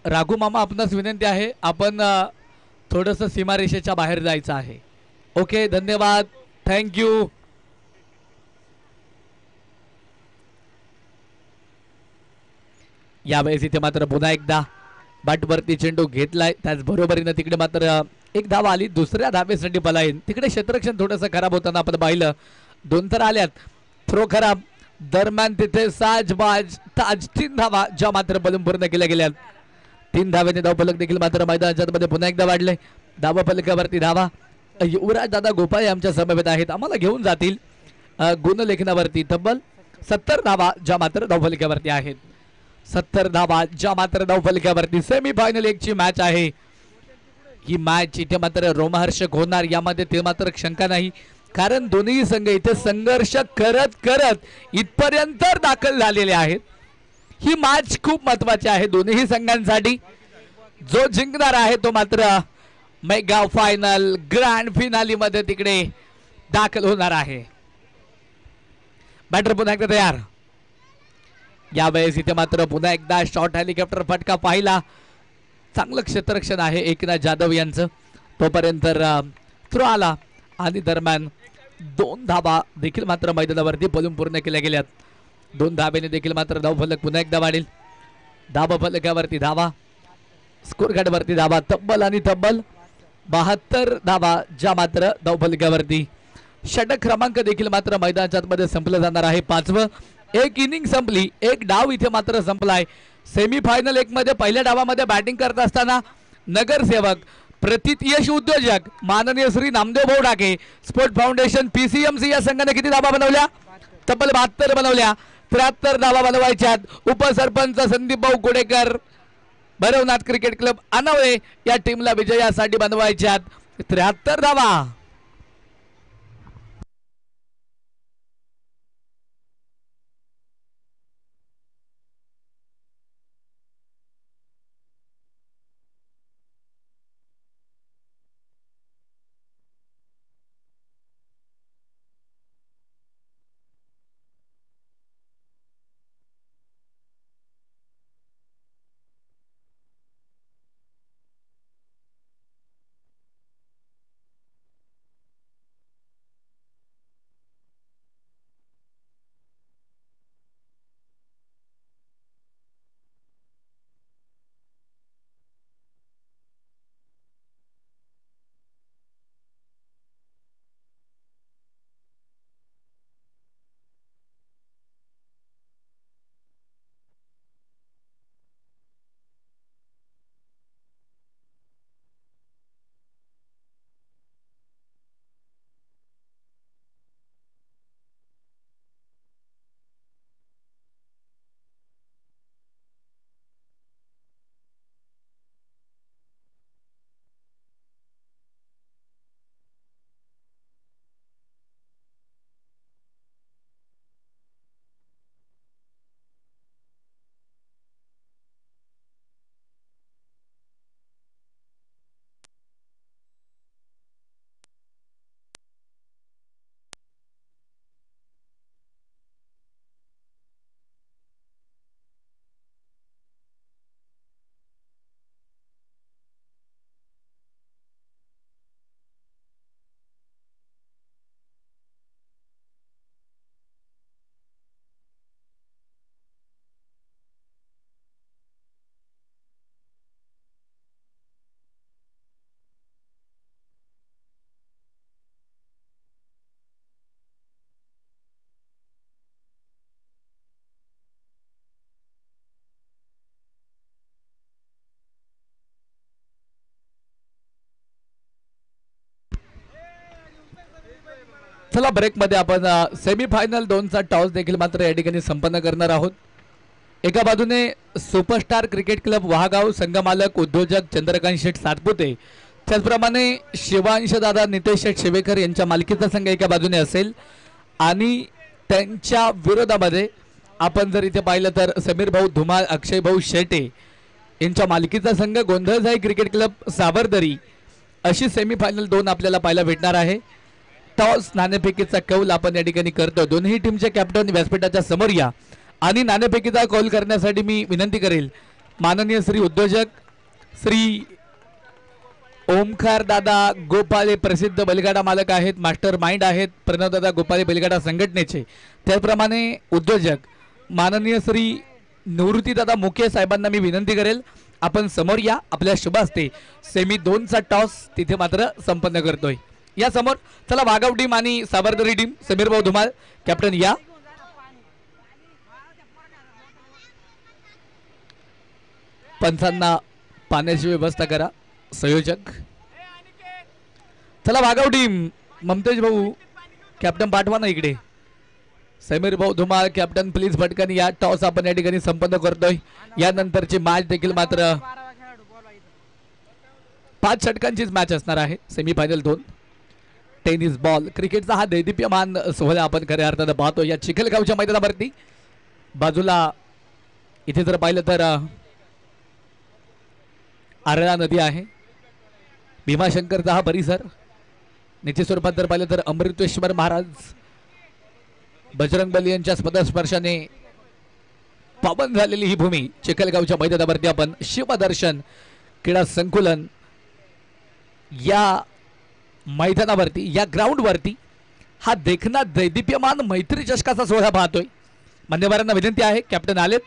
राघू मामा, आपणास विनंती आहे, आपण थोडस सीमारेषेच्या बाहेर जायचं आहे. ओके, धन्यवाद, थँक्यू. यावेळेस इथे मात्र पुन्हा एकदा बॅटवरती चेंडू घेतलाय. त्याच बरोबरीनं तिकडे मात्र एक धाव आली. दुसऱ्या धावेसाठी पलायन. तिकडे क्षेत्ररक्षण थोडंसं खराब होताना आपण पाहिलं. 2 तर आल्यात. थ्रो खराब. दरम्यान तिथे साजबाज ताज 3 धावा ज्या मात्र बलून पूर्ण केल्या गेल्यात. 3 धावेने धावफलक देखील मात्र मैदानाच्या मध्ये पुन्हा एकदा वाढले. धावफलकावरती धावा. युवराज दादा गोपाळे आमच्या समवेत आहेत, आम्हाला घेऊन जातील गुणलेखनावरती. तब्बल 70 धावा ज्या मात्र धावफलकावरती आहेत. 70 धावा ज्या मात्र धावफलकावरती. सेमी फायनल 1 ची मॅच आहे ही. मॅच इथे मात्र रोमहर्षक होणार यामध्ये ते मात्र शंका नाही, कारण दोन्ही संघ इथे संघर्ष करत करत इथपर्यंत दाखल झालेले आहेत. ही मॅच खूप महत्वाची आहे दोन्ही संघांसाठी. जो जिंकणार आहे तो मात्र मेगा फायनल ग्रँड फिनाली मध्ये तिकडे दाखल होणार आहे. बॅटर पुन्हा एकदा तयार. यावेळेस इथे मात्र पुन्हा एकदा शॉर्ट हेलिकॉप्टर फटका पाहिला. चांगलं क्षेत्ररक्षण आहे एकनाथ जाधव यांचं. तोपर्यंत थ्रो आला आणि दरम्यान 2 धावा देखील मात्र मैदानावरती पलून पूर्ण केल्या गेल्यात. 2 धावेने देखील मात्र धावफलक पुन्हा एकदा वाढेल. धावफलकावरती धावा, स्कोर कार्ड वरती धावा तब्बल आणि तब्बल 72 धावा ज्या मात्र धावफलकावरती. षटक क्रमांक देखील मात्र मैदानाच्या मध्ये संपलं जाणार आहे. 5वं. एक इनिंग संपली, एक डाव इथे मात्र संपलाय. सेमी फायनल 1 मध्ये पहिल्या डावामध्ये बॅटिंग करत असताना नगरसेवक, प्रतीत यश उद्योजक, माननीय श्री नामदेव भाऊ डाके, स्पोर्ट फाउंडेशन, पीसीएमसी या संघाने किती धावा बनवल्या? तब्बल 72 बनवल्या. 73 धावा बनवायच्यात. उपसरपंच संदीप भाऊ कुडेकर, भैरवनाथ क्रिकेट क्लब अनावळे या टीमला विजयासाठी बनवायच्यात 73 धावा. चला ब्रेकमध्ये आपण सेमीफायनल 2चा टॉस देखील मात्र या ठिकाणी संपन्न करणार आहोत. एका बाजूने सुपरस्टार क्रिकेट क्लब वहागाव संघमालक उद्योजक चंद्रकांत शेठ सातपुते, त्याचप्रमाणे शिवांश दादा नितेश शेठ शेवेकर यांच्या मालकीचा संघ एका बाजूने असेल आणि त्यांच्या विरोधामध्ये आपण जर इथे पाहिलं तर समीर भाऊ धुमाळ, अक्षय भाऊ शेटे यांच्या मालकीचा संघ गोंधळजाई क्रिकेट क्लब सावरदरी अशी सेमीफायनल 2 आपल्याला पाहायला भेटणार आहे. टॉस नाणेफेकीचा कौल आपण या ठिकाणी करतो. दोन्ही टीमचे कॅप्टन व्यासपीठाच्या समोर या आणि नाणेफेकीचा कौल करण्यासाठी मी विनंती करेल माननीय श्री उद्योजक श्री ओमकार दादा गोपाळे, प्रसिद्ध बैलगाडा मालक आहेत, मास्टर माइंड आहेत प्रणव दादा गोपाळे बैलगाडा संघटनेचे. त्याचप्रमाणे उद्योजक माननीय श्री निवृत्ती दादा मुके साहेबांना मी विनंती करेल आपण समोर या. आपल्या शुभ हस्ते सेमी 2चा टॉस तिथे मात्र संपन्न करतोय. या समोर चला वाघाव टीम आणि सावरदरी टीम, समीर भाऊ धुमाळ कॅप्टन या. पंचांना पाण्याची व्यवस्था करा संयोजक. चला वाघाव टीम, ममतेज भाऊ कॅप्टन पाठवा ना इकडे. समीर भाऊ धुमाळ कॅप्टन प्लीज भटकन या. टॉस आपण या ठिकाणी संपन्न करतोय. यानंतरची मॅच देखील मात्र 5 षटकांचीच मॅच असणार आहे. सेमीफायनल 2 टेनिस बॉल क्रिकेटचा हा दैदिप्यमान सोहळा आपण खऱ्या अर्थानं पाहतो या चिखलगावच्या मैदानावरती. बाजूला इथे जर पाहिलं तर आरळा नदी आहे, भीमाशंकरचा हा परिसर. निश्चित स्वरूपात जर पाहिलं तर अमृतेश्वर महाराज बजरंगबली यांच्या स्पर्शाने पावन झालेली ही भूमी चिखलगावच्या मैदानावरती आपण शिवदर्शन क्रीडा संकुलन या मैदानावरती या ग्राउंडवरती हा देखना दैदिप्यमान मैत्री चषकाचा सोहळा पाहतोय. मान्यवरांना विनंती आहे कॅप्टन आलेत.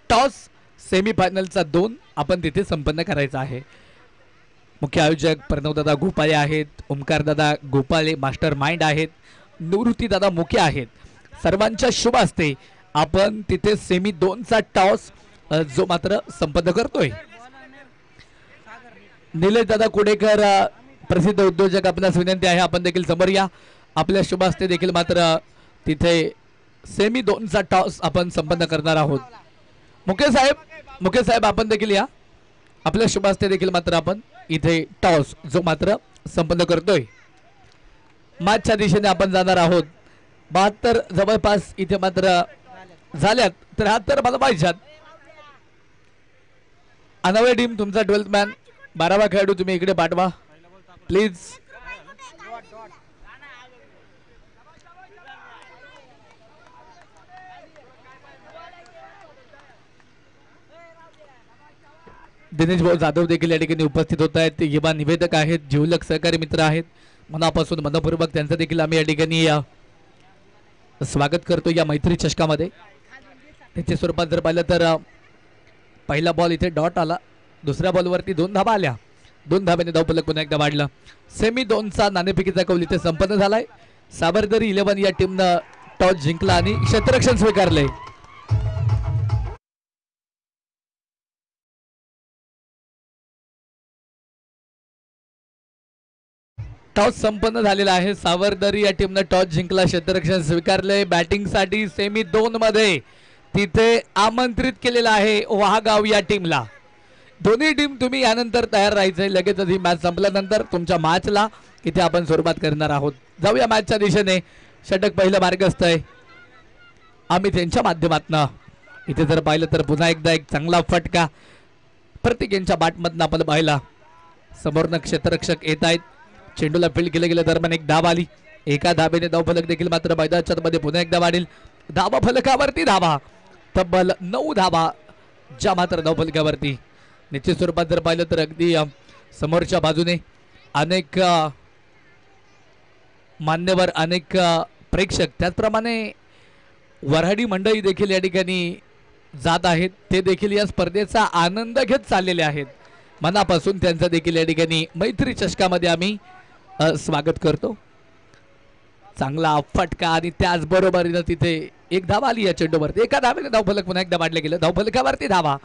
टॉस सेमीफायनलचा 2 आपण तिथे संपन्न करायचा आहे. मुख्य आयोजक प्रणवदादा गोपाळे आहेत, ओमकारदादा गोपाळे मास्टर माइंड आहेत, निवृत्तीदादा मुके आहेत. सर्वांच्या शुभ हस्ते आपण तिथे सेमी 2चा टॉस जो मात्र संपन्न करतोय. निलेश दादा कुडेकर प्रसिद्ध उद्योजक, आपणास विनंती आहे आपण देखील समोर या. आपल्या शुभ हस्ते देखील मात्र तिथे सेमी 2चा टॉस आपण संपन्न करणार आहोत. मुके साहेब आपण देखील या. आपल्या शुभ हस्ते देखील मात्र आपण इथे टॉस जो मात्र संपन्न करतोय. मॅचच्या दिशेने आपण जाणार आहोत. 72 जवळपास इथे मात्र झाल्यात, 73 मला पाहिजेत. अनवय टीम तुमचा 12th मॅन 12वा खेळाडू तुम्ही इकडे पाठवा प्लीज. दिनेश भाऊ जाधव देखील या ठिकाणी उपस्थित होत आहेत. युवा निवेदक आहेत, जीवलक सहकारी मित्र आहेत. मनापासून मनपूर्वक त्यांचं देखील आम्ही या ठिकाणी स्वागत करतो या मैत्री चषकामध्ये. त्याच्या स्वरूपात जर पाहिलं तर पहिला बॉल इथे डॉट आला, दुसऱ्या बॉलवरती 2 धाबा आल्या. 2 धाब्याने धावफलक पुन्हा एकदा वाढला. सेमी 2चा नाणेफेकीचा कौल इथे संपन्न झालाय. सावरदरी 11 या टीमनं टॉस जिंकला आणि क्षेत्ररक्षण स्वीकारले. टॉस संपन्न झालेला आहे. सावरदरी या टीमनं टॉस जिंकला, क्षेत्ररक्षण स्वीकारले. बॅटिंगसाठी सेमी 2 मध्ये तिथे आमंत्रित केलेलं आहे वहागाव या टीमला. दोन्ही टीम तुम्ही यानंतर तयार राहायचंय. लगेचच ही मॅच संपल्यानंतर तुमच्या मॅचला इथे आपण सुरुवात करणार आहोत. जाऊया मॅचच्या दिशेने. षटक पहिलं मार्गस्थ आहे आम्ही त्यांच्या माध्यमातून. इथे जर पाहिलं तर पुन्हा एकदा एक चांगला फटका प्रत्येक यांच्या बॅटमधनं आपण पाहिला. समोरनं क्षेत्ररक्षक येत आहेत. चेंडूला फील्ड केलं गेलं दरम्यान एक धाब आली. एका धाबेने धावफलक देखील मात्र मैदानाच्या मध्ये पुन्हा एकदा वाढेल. धाबा फलकावरती धाबा, तब्बल 9 धाबा ज्या मात्र धावफलकावरती. निश्चित स्वरूपात जर पाहिलं तर अगदी समोरच्या बाजूने अनेक मान्यवर, अनेक प्रेक्षक, त्याचप्रमाणे वऱ्हाडी मंडळी देखील या ठिकाणी जात आहेत. ते देखील या स्पर्धेचा आनंद घेत चाललेले आहेत. मनापासून त्यांचा देखील या ठिकाणी मैत्री चषकामध्ये आम्ही स्वागत करतो. चांगला फटका आणि त्याचबरोबरीनं तिथे एक धावा आली या चेंडूवरती. एका धावेने धावफलक पुन्हा एकदा वाढले गेलं. धावफलकावरती धावा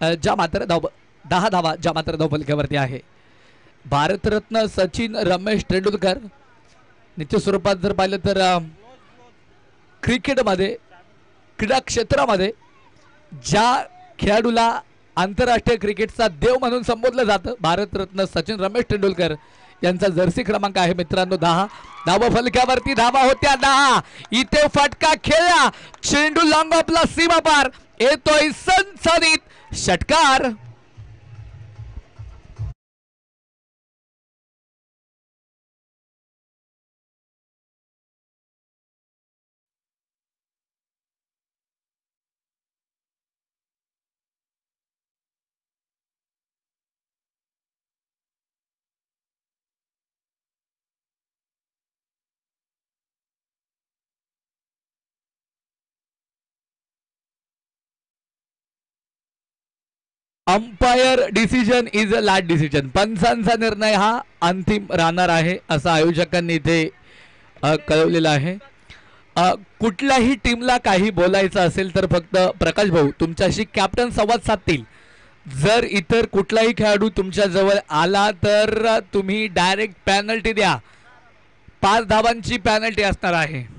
ज्या मात्र 10 धावा ज्या मात्र धावफलकावरती आहे. भारतरत्न सचिन रमेश तेंडुलकर निश्चित स्वरूपात जर पाहिलं तर क्रिकेटमध्ये क्रीडा क्षेत्रामध्ये ज्या खेळाडूला आंतरराष्ट्रीय क्रिकेटचा देव म्हणून संबोधलं जातं भारतरत्न सचिन रमेश तेंडुलकर यांचा जर्सी क्रमांक आहे मित्रांनो 10. धावा फलक्यावरती धावा होत्या 10. इथे फटका खेळला चेंडू लॉंग ऑफला सीमा पार येतोय सनसनीत षटकार. Umpire decision is a last decision. पंचांचा निर्णय हा अंतिम राहणार आहे असं आयोजकांनी इथे कळवलेलं आहे. कुठल्याही टीमला काही बोलायचं असेल तर फक्त प्रकाश भाऊ तुमच्याशी कॅप्टन संवाद साधतील. जर इतर कुठलाही खेळाडू तुमच्या जवळ आला तर तुम्ही डायरेक्ट पॅनल्टी द्या. 5 धावांची पॅनल्टी असणार आहे.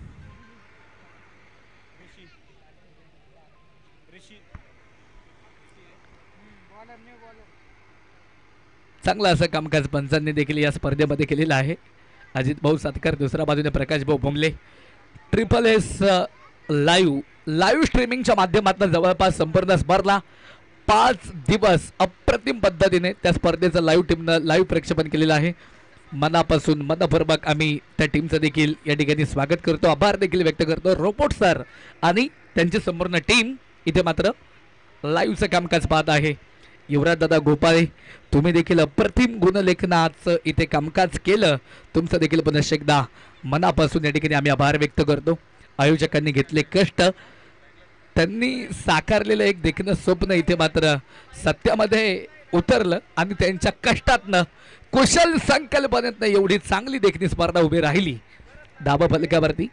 चांगलं असं कामकाज पंचांनी देखील या स्पर्धेमध्ये केलेलं आहे. अजित भाऊ सातकर दुसऱ्या बाजूने प्रकाश भाऊ भोमले. ट्रिपल एस लाईव्ह स्ट्रीमिंगच्या माध्यमातून जवळपास संपूर्ण स्पर्धा 5 दिवस अप्रतिम पद्धतीने त्या स्पर्धेचं लाईव्ह प्रक्षेपण केलेलं आहे. मनापासून मनपूर्वक आम्ही त्या टीमचं देखील या ठिकाणी स्वागत करतो, आभार देखील व्यक्त करतो. रोबोट सर आणि त्यांची संपूर्ण टीम इथे मात्र लाईव्हचं कामकाज पाहत आहे. युवराज दादा गोपाळे तुम्ही देखील अप्रतिम गुणलेखनाचं इथे कामकाज केलं. तुमचं देखील पुन्हा एकदा मनापासून या ठिकाणी आम्ही आभार व्यक्त करतो. आयोजकांनी घेतले कष्ट, त्यांनी साकारलेलं एक देखणं स्वप्न इथे मात्र सत्यामध्ये उतरलं आणि त्यांच्या कष्टातनं कुशल संकल्पनेतनं एवढी चांगली देखणी स्पर्धा उभी राहिली. धावा फलकावरती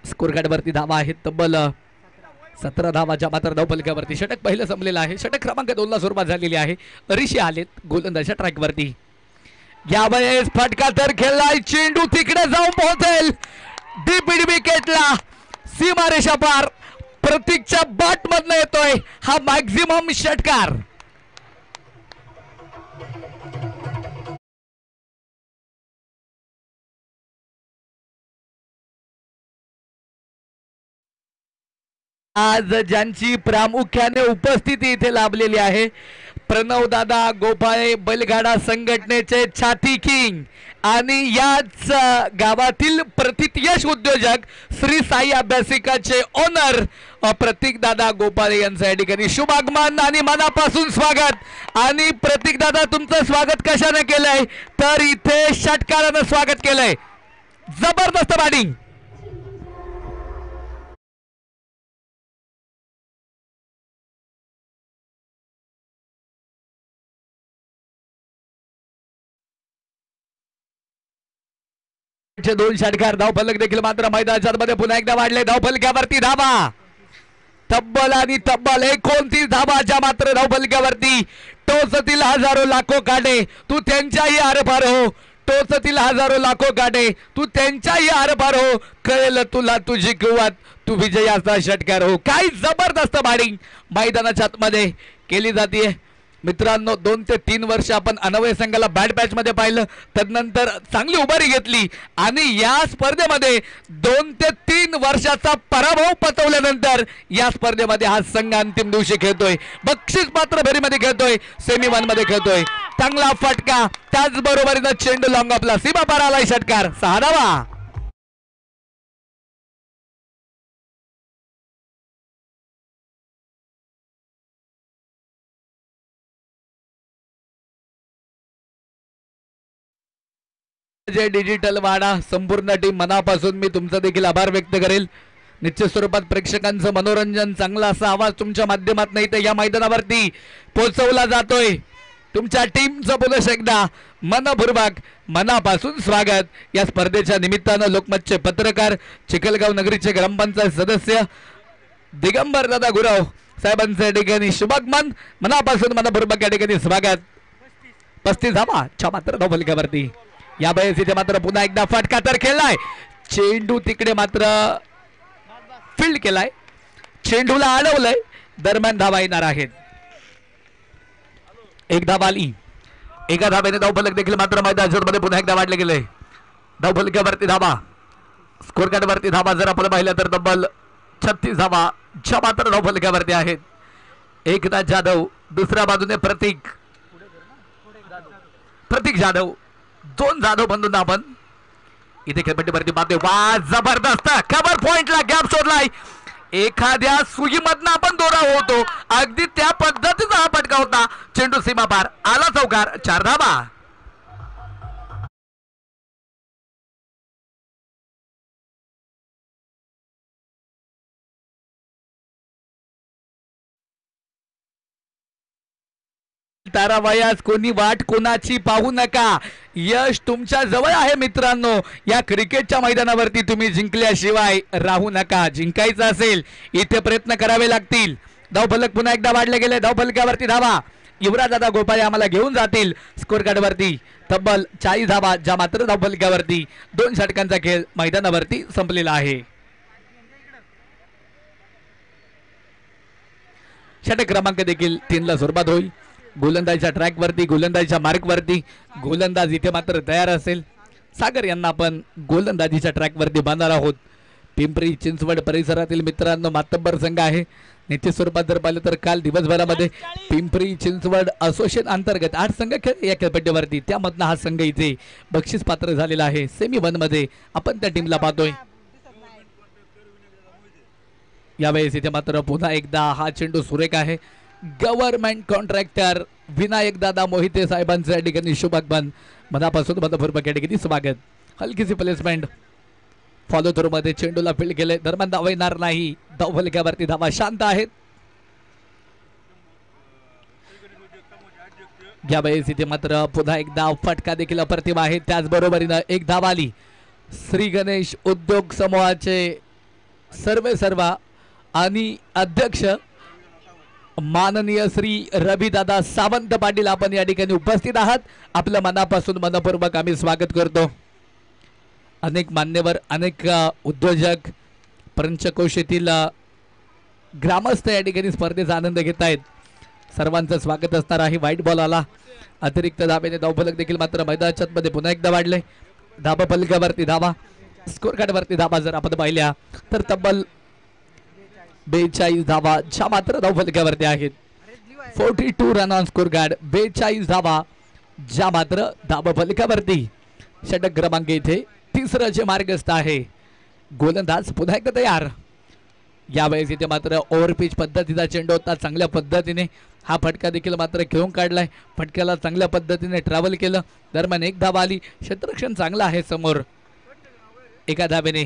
स्कोर कार्डवरती धावा आहेत तब्बल 17 धावाच्या मात्र धावफलकावरती. षटक पहिलं संपलेलं आहे. षटक क्रमांक 2 ला सुरुवात झालेली आहे. ऋषी आलेत गोलंदाजच्या ट्रॅकवरती. यावेळेस फटका तर खेळलाय, चेंडू तिकडे जाऊन पोहोचेल डीपीडी विकेटला सीमारेषा पार. प्रतीकच्या बॅट मधनं येतोय हा मॅक्झिमम षटकार. आज ज्यांची प्रामुख्याने उपस्थिती इथे लाभलेली आहे प्रणव दादा गोपाळे बैलगाडा संघटनेचे छाती किंग आणि याच गावातील प्रतियश उद्योजक श्री साई अभ्यासिकाचे ओनर प्रतीक दादा गोपाळे यांचं या ठिकाणी शुभ आगमन आणि मनापासून स्वागत. आणि प्रतीक दादा तुमचं स्वागत कशाने केलंय तर इथे षटकारानं स्वागत केलंय. जबरदस्त बॅटिंग. दोन षटकार धावफलक देखील मात्र मैदानाच्या मध्ये पुन्हा एकदा वाढले. धावफलकावरती धावा तब्बल आणि तब्बल 29 धावाच्या मात्र धावफलकावरती. टोचतील हजारो लाखो काढे तू त्यांच्याही आरपार हो. टोचतील हजारो लाखो काढे तू त्यांच्याही आरपार हो. कळेल तुला तुझी किंमत तू विजयाचा षटकार हो. काय जबरदस्त बॅटिंग मैदानाच्या आतमध्ये केली जाते मित्रांनो. 2 ते 3 वर्ष आपण अनवय संघाला बॅट पॅच मध्ये पाहिलं, त्यानंतर चांगली उभारी घेतली आणि या स्पर्धेमध्ये 2 ते 3 वर्षाचा पराभव पचवल्यानंतर या स्पर्धेमध्ये हा संघ अंतिम दिवशी खेळतोय. बक्षीस पात्र फेरीमध्ये खेळतोय, सेमी 1 मध्ये खेळतोय. चांगला फटका, त्याचबरोबरीनं चेंडू लॉंग ऑफला सीमा पार आलाय षटकार. 6 धावा. डिजिटल वाडा संपूर्ण टीम मनापासून मी तुमचा देखील आभार व्यक्त करेल. निश्चित स्वरूपात प्रेक्षकांचं मनोरंजन चांगला असा आवाज तुमच्या माध्यमातून इथे या मैदानावरती पोहोचवला जातोय. तुमच्या टीमचं पुन्हा एकदा मनपूर्वक मनापासून स्वागत. या स्पर्धेच्या निमित्तानं लोकमतचे पत्रकार चिखलगाव नगरीचे ग्रामपंचायत सदस्य दिगंबर दादा गुरव साहेबांचं या ठिकाणी शुभागमन मनापासून मनपूर्वक या ठिकाणी स्वागत. 35 धावा मात्र धावफलकावरती. या वेळेस इथे मात्र पुन्हा एकदा फटका तर खेळलाय. चेंडू तिकडे मात्र फील्ड केलाय, चेंडूला अडवलंय, दरम्यान धावा येणार आहेत. एक धाव आली, एका धाब्याने धावफलक देखील मात्र मैदानामध्ये पुन्हा एकदा वाढले गेले. धावफलकावरती धावा, स्कोर कार्ड वरती धावा जर आपण पाहिलं तर तब्बल 36 धावा ज्या मात्र धावफलकावरती आहेत. एकनाथ जाधव, दुसऱ्या बाजूने प्रतीक जाधव, 2 जाधव बंधूंना आपण इथे खेळपट्टीवरती पाहतोय. वा, जबरदस्त कव्हर पॉइंटला गॅप शोधलाय. एखाद्या सुईमधनं आपण दोरा होतो, अगदी त्या पद्धतीचा हा फटका होता. चेंडू सीमा पार आला, चौकार, 4 धावा. तारावयास कोणी वाट कोणाची पाहू नका, यश तुमच्या जवळ आहे मित्रांनो. या क्रिकेटच्या मैदानावरती तुम्ही जिंकल्याशिवाय राहू नका. जिंकायचं असेल इथे प्रयत्न करावे लागतील. धावफलक पुन्हा एकदा वाढले गेले, धावफलकावरती धावा. युवराजदादा गोपाळे आम्हाला घेऊन जातील स्कोर कार्ड वरती तब्बल 40 धावा ज्या मात्र धावफलकावरती 2 षटकांचा खेळ मैदानावरती संपलेला आहे. षटक क्रमांक देखील 3 ला सुरुवात होईल. गोलंदाजीच्या ट्रॅक वरती, गोलंदाजीच्या मार्क वरती गोलंदाज इथे मात्र तयार असेल. सागर यांना आपण गोलंदाजीच्या ट्रॅक वरती बांधणार आहोत. पिंपरी चिंचवड परिसरातील मित्रांनो मातब्बर संघ आहे. निश्चित स्वरूपात जर पाहिलं तर काल दिवसभरामध्ये पिंपरी चिंचवड असोसिएशन अंतर्गत 8 संघ खेळ या खेळपट्टीवरती, त्यामधनं हा संघ इथे बक्षीस पात्र झालेला आहे. सेमी 1 मध्ये आपण त्या टीमला पाहतोय. यावेळेस इथे मात्र पुन्हा एकदा हा चेंडू सुरेख आहे. गव्हर्नमेंट कॉन्ट्रॅक्टर विनायक दादा मोहिते साहेबांचं या ठिकाणी शुभागमन, मनापासून मनपूर्वक या ठिकाणी स्वागत. हलकीची प्लेसमेंट, फॉलो थ्रू मध्ये चेंडूला फील्ड केले, दरम्यान धावा येणार नाही. धावफलकावरती धावा शांत आहेत. यावेळेस इथे मात्र पुन्हा एकदा फटका देखील अप्रतिम आहे. त्याचबरोबरीनं एक धाव आली. श्री गणेश उद्योग समूहाचे सर्वेसर्वा आणि अध्यक्ष माननीय श्री रविदादा सावंत पाटील आपण या ठिकाणी उपस्थित आहात. आपल्या मनापासून मनपूर्वक आम्ही स्वागत करतो. अनेक मान्यवर, अनेक उद्योजक, पंचकोशीतील ग्रामस्थ या ठिकाणी स्पर्धेचा आनंद घेत आहेत. सर्वांचं स्वागत असणार आहे. व्हाईट बॉल आला, अतिरिक्त धाब्याने धावफलक देखील मात्र मैदानाच्या मध्ये पुन्हा एकदा वाढले. धावफलकावरती धावा, स्कोर कार्ड वरती धावा जर आपण पाहिल्या तर तब्बल 42 धावा ज्या मात्र धावफलकावरती आहेत. 42 रन ऑन स्कोर कार्ड, 42 धावा ज्या मात्र धावफलकावरती. षटक क्रमांक इथे 3 चे मार्गस्थ आहे. गोलंदाज पुन्हा एकदा तयार. यावेळेस इथे मात्र ओव्हरपिच पद्धतीचा चेंडू होता. चांगल्या पद्धतीने हा फटका देखील मात्र खेळून काढलाय. फटक्याला चांगल्या पद्धतीने ट्रॅव्हल केलं, दरम्यान एक धाव आली. क्षेत्ररक्षण चांगलं आहे समोर. एका धावेने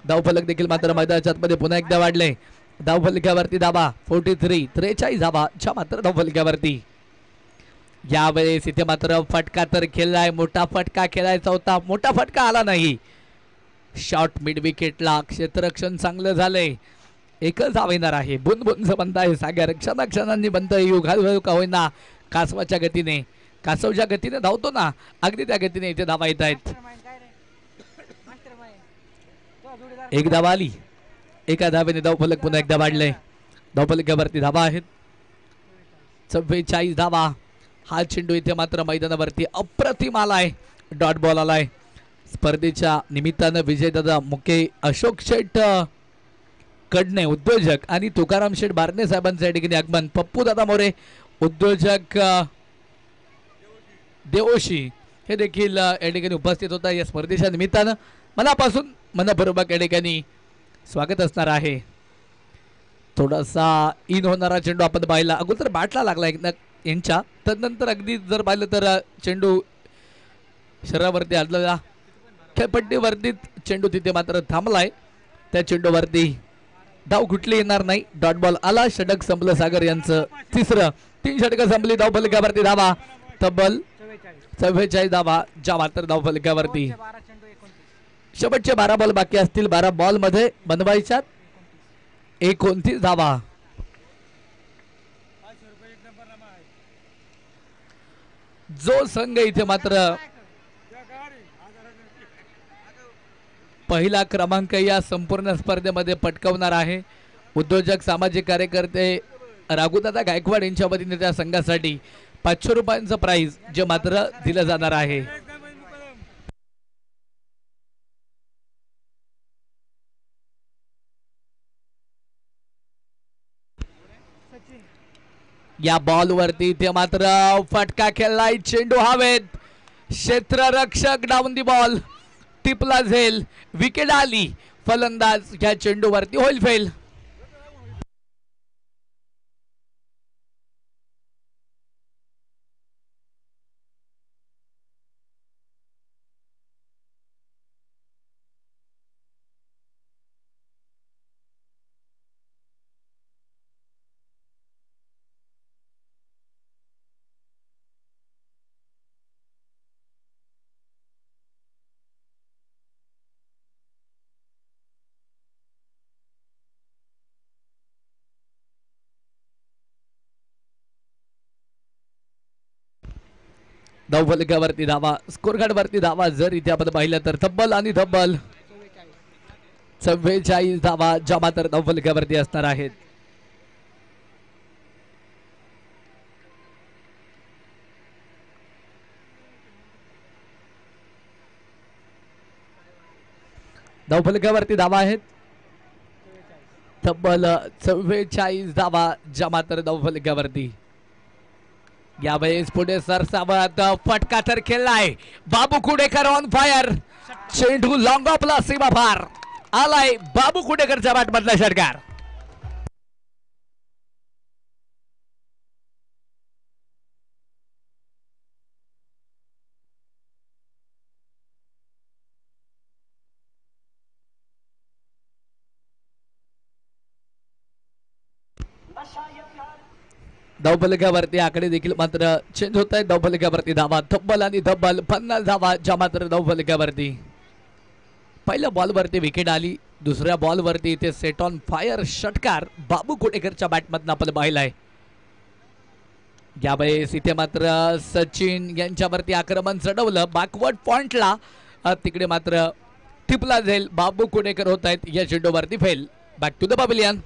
धावफलक देखील मात्र मैदानाच्या मध्ये पुन्हा एकदा वाढले. धावफलकावरती धावा 43 धावा ज्या मात्र धावफलकावरती. यावेळेस इथे मात्र फटका तर खेळलाय, मोठा फटका खेळायचा होता, मोठा फटका आला नाही. शॉर्ट मिड विकेटला क्षेत्ररक्षण चांगलं झालंय. एकच धाव येणार आहे. बुनबुनचं बंद आहे. सागर क्षणाक्षणांनी बंद युगाल का होईना कासवाच्या गतीने, कासव ज्या गतीने धावतो ना अगदी त्या गतीने इथे धावा येत आहेत. एक धाव आली, एका धावेने धावफलक पुन्हा एकदा वाढलंय. धावफलकावरती धावा आहेत 44 धावा. हा चेंडू इथे मात्र मैदानावरती अप्रतिम आलाय. डॉट बॉल आलाय. स्पर्धेच्या निमित्तानं विजयदादा मुके, अशोक शेठ कडणे उद्योजक आणि तुकाराम शेठ बारणे साहेबांचं या ठिकाणी आगमन. पप्पू दादा मोरे उद्योजक देवोशी हे देखील या ठिकाणी उपस्थित होता. या स्पर्धेच्या निमित्तानं मनापासून मनपूर्वक या ठिकाणी स्वागत असणार आहे. थोडासा इन होणारा चेंडू आपण पाहिला, अगोदर बॅटला लागला यांच्या, तदनंतर अगदी जर पाहिलं तर चेंडू शरीरावरती आदळला. खेळपट्टीवरती चेंडू तिथे मात्र थांबलाय. त्या चेंडूवरती धाव कुठली येणार नाही. डॉट बॉल आला. षटक संपलं सागर यांचं. 3 षटकं संपली. धावफलकावरती धावा तब्बल 44 धावा ज्या मात्र धावफलकावरती. शेवटचे 12 बॉल बाकी असतील. 12 बॉल मध्ये बनवायच्या 29 धावा. जो संघ इथे मात्र पहिला क्रमांक या संपूर्ण स्पर्धेमध्ये पटकावणार आहे. उद्योजक सामाजिक कार्यकर्ते राघुदादा गायकवाड यांच्या वतीने त्या संघासाठी 500 रुपयांचं प्राइज जे मात्र दिलं जाणार आहे. या बॉल वरती ते मात्र फटका खेळलाय. चेंडू हवेत, क्षेत्ररक्षक डाऊन दी बॉल, टिपला झेल, विकेट आली. फलंदाज या चेंडूवरती होईल फेल. धावफलकावरती धावा, स्कोर कार्ड वरती धावा जर इथे आपण पाहिलं तर धब्बल आणि धब्बल 44 धावा ज्या मात्र धावफलकावरती असणार आहेत. धावफलकावरती धावा आहेत तब्बल 44 धावा ज्या मात्र धावफलकावरती. यावेळेस पुढे सरसावत फटका तर खेळलाय. बाबू कुडेकर ऑन फायर, चेंडू लॉंग ऑफला सीमा पार आलाय. बाबू कुडेकरच्या बॅटमधला षटकार. धावफलकावरती आकडे देखील मात्र चेंज होत आहेत. धावफलकावरती धावा धब्बल आणि धब्बल 50 धावा ज्या मात्र धावफलकावरती. पहिल्या बॉलवरती विकेट आली, दुसऱ्या बॉलवरती इथे सेट ऑन फायर षटकार बाबू कुडेकरच्या बॅटमधनं आपण पाहिलाय. यावेळेस इथे मात्र सचिन यांच्यावरती आक्रमण चढवलं बॅकवर्ड पॉइंटला, तिकडे मात्र टिपला जाईल. बाबू कुडेकर होत आहेत या चेंडूवरती फेल. Back to the pavilion.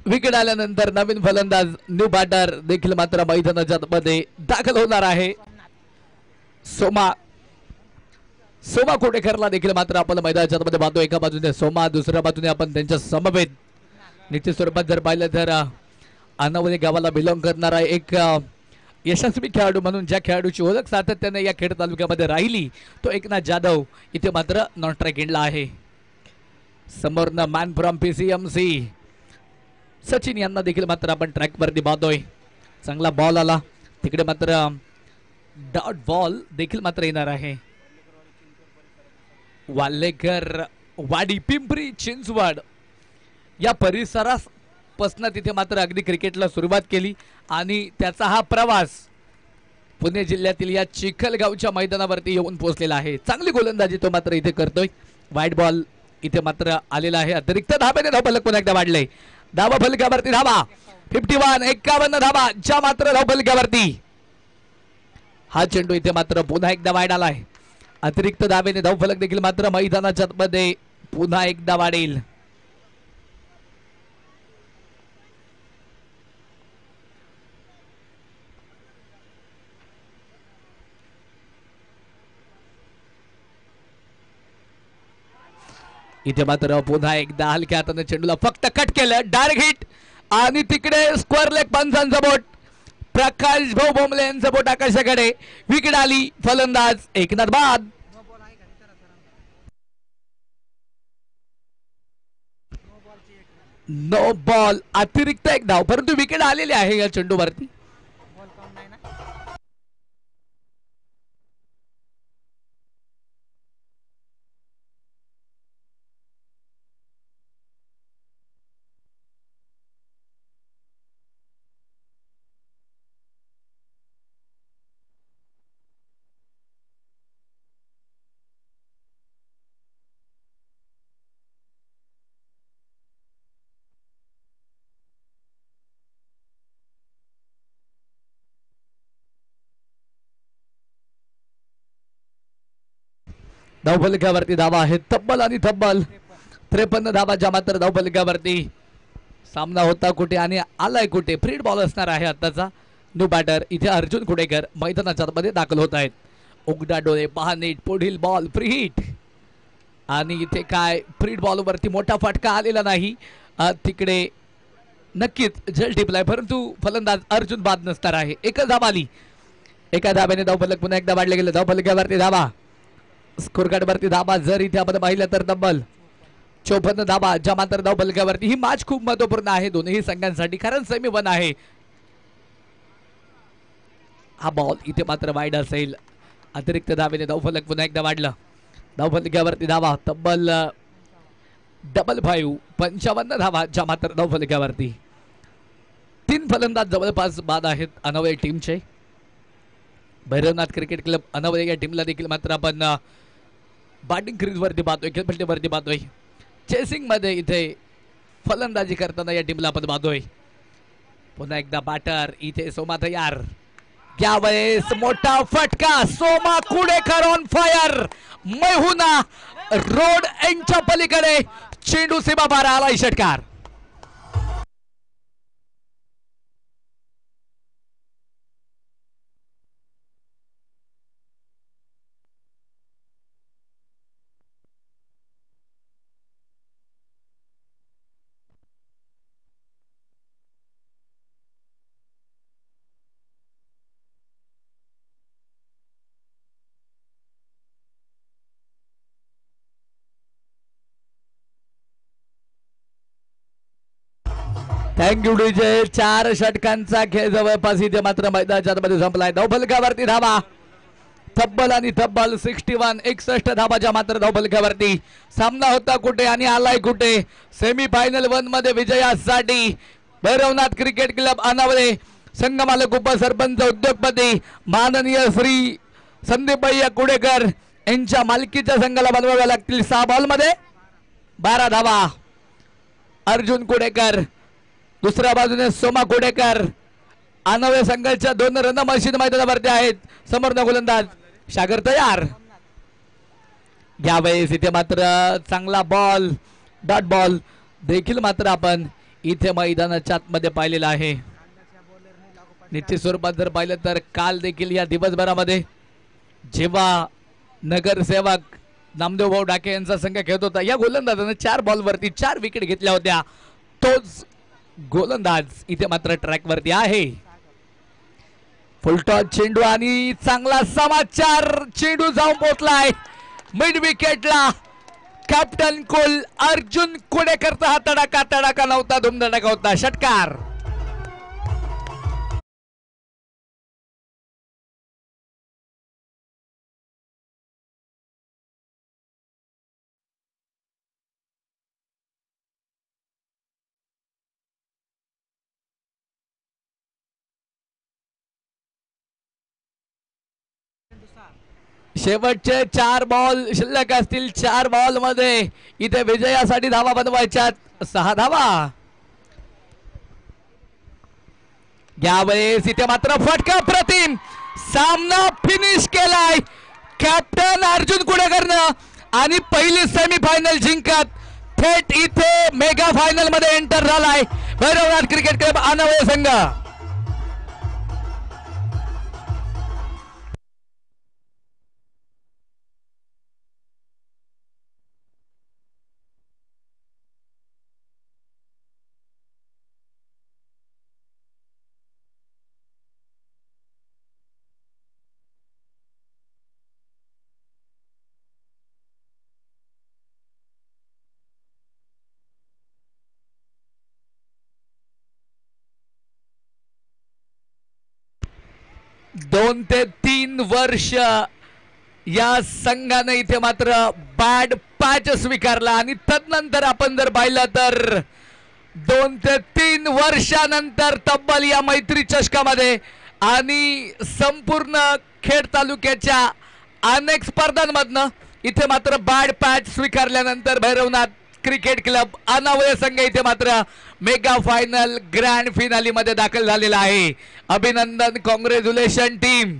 Wicket आल्यानंतर नवीन फलंदाज न्यू बॅटर देखील मात्र मैदानाच्या मध्ये दाखल होणार आहे. सोमा कोटेकरला देखील मात्र आपण मैदानाच्या मध्ये पाहतो. एका बाजूने सोमा, दुसऱ्या बाजूने आपण त्यांच्या समवेत निश्चित स्वरूपात जर पाहिलं तर अनवली गावाला बिलॉंग करणारा एक यशस्वी खेळाडू म्हणून ज्या खेळाडूची ओळख सातत्याने या खेड तालुक्यामध्ये राहिली तो एकनाथ जाधव इथे मात्र नॉन स्ट्राईक एंडला आहे. समोरनं मॅन फ्रॉम PCMC सचिन यांना देखील मात्र आपण ट्रॅक वरती पाहतोय. चांगला बॉल आला, तिकडे मात्र डॉट बॉल देखील मात्र येणार आहे. वाल्लेकर वाडी पिंपरी चिंचवड या परिसरापासून तिथे मात्र अगदी क्रिकेटला सुरुवात केली आणि त्याचा हा प्रवास पुणे जिल्ह्यातील या चिखलगावच्या मैदानावरती येऊन पोहोचलेला आहे. चांगली गोलंदाजी तो मात्र इथे करतोय. वाईट बॉल इथे मात्र आलेला आहे. अतिरिक्त धाब्याने धावफलक पुन्हा एकदा वाढले. धावा फलकावरती धावा 51 51 धावा ज्या मात्र धावफलकावरती. हा चेंडू इथे मात्र पुन्हा एकदा वाईड आलाय. अतिरिक्त धावेने धावफलक देखील मात्र मैदानाच्या मध्ये पुन्हा एकदा वाढेल. इथे मात्र पुन्हा एकदा हलक्या हाताने चेंडूला फक्त कट केलं. डायरेक्ट हिट आणि तिकडे स्क्वेअर लेग पंचांचा बोट, प्रकाश भाऊ बोंबले यांचं बोट आकाशाकडे. विकेट आली. फलंदाज एकनाथ बाद. नो बॉल, अतिरिक्त एक धाव, परंतु विकेट आलेली आहे या चेंडूवरती. धावफलकावरती धावा आहेत तब्बल आणि तब्बल 53 धावाच्या मात्र धावफलकावरती. सामना होता कुठे आणि आलाय कुठे. फ्री बॉल असणार आहे आताचा. न्यू बॅटर इथे अर्जुन कुडेकर मैदानाच्या मध्ये दाखल होत आहेत. उघडा डोळे पहा नीट. पुढील बॉल फ्री हिट आणि इथे काय फ्री बॉल वरती मोठा फटका आलेला नाही. तिकडे नक्कीच झेल टिपलाय परंतु फलंदाज अर्जुन बाद नसणार आहे. एकच धाव आली. एका धाब्याने धावफलक पुन्हा एकदा वाढले गेले. धावफलकावरती धावा. स्कोर कार्ड वरती धावा जर इथे आपण पाहिलं तर तब्बल 54 धावा ज्या मात्र धावफलकावरती. ही मॅच खूप महत्वपूर्ण आहे दोन्ही संघांसाठी कारण सेमी 1 आहे. हा बॉल इथे मात्र वाईड असेल. अतिरिक्त धावेने धावफलक पुन्हा एकदा वाढलं. धावफलकावरती धावा तब्बल 55 55 धावा ज्या मात्र धावफलकावरती. 3 फलंदाज जवळपास बाद आहेत अनवय टीमचे. भैरवनाथ क्रिकेट क्लब अनवय या टीमला देखील मात्र आपण बॅटिंग क्रीज वरती पाहतोय. खेळपट्टीवरती पाहतोय. चेसिंग मध्ये इथे फलंदाजी करताना या टीमला आपण पाहतोय. पुन्हा एकदा बॅटर इथे सोमा तयार. यावेळेस मोठा फटका. Soma Kudekar on fire. मैहुना रोड एंडच्या पलीकडे चेंडू सीमा बारा आला षटकार. Thank you DJ. 4 षटकांचा खेळ जवळपास इथे मात्र मैदानाच्या मध्ये संपलाय. धावफलकावरती धावा तब्बल आणि तब्बल 61 61 धावाच्या मात्र धावफलकावरती. सामना होता कुठे आणि आलाय कुठे. सेमी फायनल 1 मध्ये विजयासाठी भैरवनाथ क्रिकेट क्लब अनावळे संघमालक उपसरपंच उद्योगपती माननीय श्री संदीप भैया कुडेकर यांच्या मालकीच्या संघाला बनवाव्या लागतील. 6 बॉल मध्ये 12 धावा. अर्जुन कुडेकर दुसऱ्या बाजूने सोमा कुडेकर. अनवय संघाच्या 2 रन मशीन मैदानावरती आहेत. समोर गोलंदाज सागर तयार. यावेळेस इथे मात्र चांगला बॉल डॉट बॉल देखील मात्र आपण इथे मैदानाच्या आतमध्ये पाहिलेला आहे. निश्चित स्वरूपात जर पाहिलं तर काल देखील या दिवसभरामध्ये जेव्हा नगरसेवक नामदेव भाऊ डाके यांचा संघ खेळत होता या गोलंदाजाने 4 बॉलवरती 4 विकेट घेतल्या होत्या. तोच गोलंदाज इथे मात्र ट्रॅक वरती आहे. फुलटॉस चेंडू आणि चांगला समाचार. चेंडू जाऊन पोहोचलाय मिड विकेटला. कॅप्टन कुल अर्जुन कुडेकरचा हा तडाखा नव्हता. धुमधडाका होता. षटकार. शेवटचे 4 बॉल शिल्लक असतील. 4 बॉल मध्ये इथे विजयासाठी धावा बनवायच्यात. 6 धावा. यावेळेस इथे मात्र फटका प्रतिम. सामना फिनिश केलाय कॅप्टन अर्जुन कुडेकरनं आणि पहिली सेमी फायनल जिंकत थेट इथे मेगा फायनल मध्ये एंटर झालाय भैरवनाथ क्रिकेट क्लब अनवय संघ. दोन ते 3 वर्ष या संघाने इथे मात्र बॅड पॅच स्वीकारला आणि तदनंतर आपण जर पाहिलं तर 2 ते 3 वर्षानंतर तब्बल या मैत्री चषकामध्ये आणि संपूर्ण खेड तालुक्याच्या अनेक स्पर्धांमधनं इथे मात्र बॅड पॅच स्वीकारल्यानंतर भैरवनाथ क्रिकेट क्लब अनावय संघ इथे मात्र मेगा फायनल ग्रँड फिनाली मध्ये दाखल झालेला आहे. अभिनंदन. Congratulation team.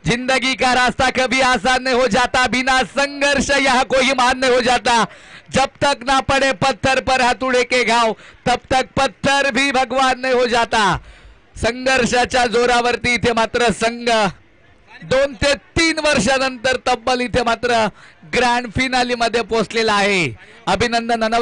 जिंदगी का रास्ता कभी आसान नहीं हो जाता, बिना संघर्ष यहाँ कोई मान नहीं हो जाता। जब तक ना पड़े पत्थर पर हाथुड़े के घाव, तब तक पत्थर भी भगवान नहीं हो जाता। संघर्षाच्या जोरावरती इथे मात्र संघ 2 ते 3 वर्षानंतर तब्बल इथे मात्र ग्रँड फिनाली मध्ये पोहोचलेला आहे। अभिनंदन।